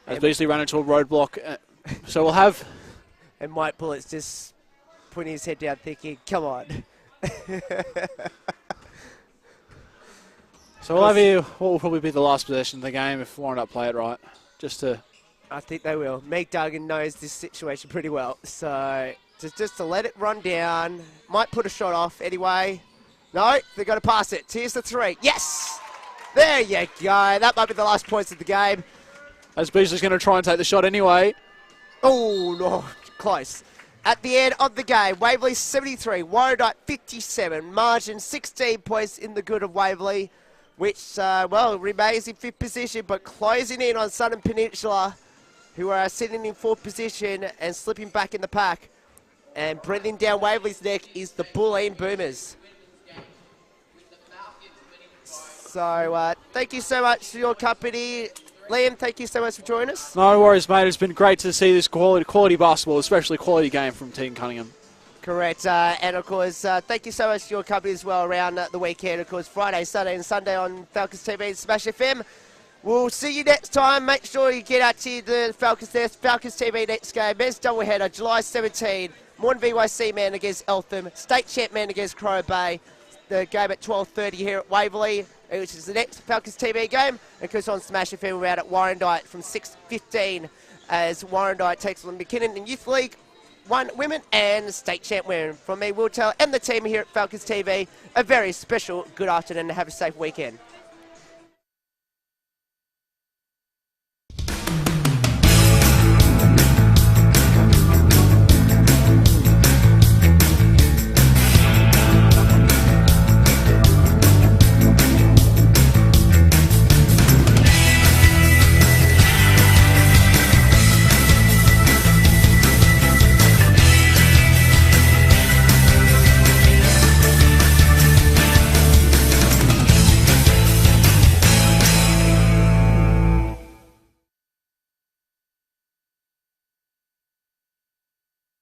As Beasley ran into a roadblock. So we'll have... And Mike Bullett's just putting his head down thinking, come on. So we'll have here what will probably be the last possession of the game if Warrandyte play it right. Just to... I think they will. Meg Duggan knows this situation pretty well. So just to let it run down. Might put a shot off anyway. No, they've got to pass it. Here's the 3. Yes! There you go. That might be the last points of the game. As Beasley's going to try and take the shot anyway. Oh, no. Close. At the end of the game, Waverley 73, Warrandyte 57. Margin 16 points in the good of Waverley, which, well, remains in 5th position, but closing in on Southern Peninsula, who are sitting in 4th position and slipping back in the pack. And breathing down Waverley's neck is the Bulleen Boomers. So, thank you so much for your company. Liam, thank you so much for joining us. No worries, mate. It's been great to see this quality basketball, especially quality game from Team Cunningham. Correct. And, of course, thank you so much for your company as well around the weekend. Of course, Friday, Saturday and Sunday on Falcons TV and Smash FM. We'll see you next time. Make sure you get out to the Falcons Nest, Falcons TV next game. Men's doubleheader, July 17. Morton VYC man against Eltham. State champ man against Crow Bay. The game at 12:30 here at Waverley, which is the next Falcons TV game. And of course on Smash FM, we're out at Warrandyte from 6:15 as Warrandyte takes on McKinnon in Youth League 1 women and state champ women. From me, Will Taylor, and the team here at Falcons TV, a very special good afternoon and have a safe weekend.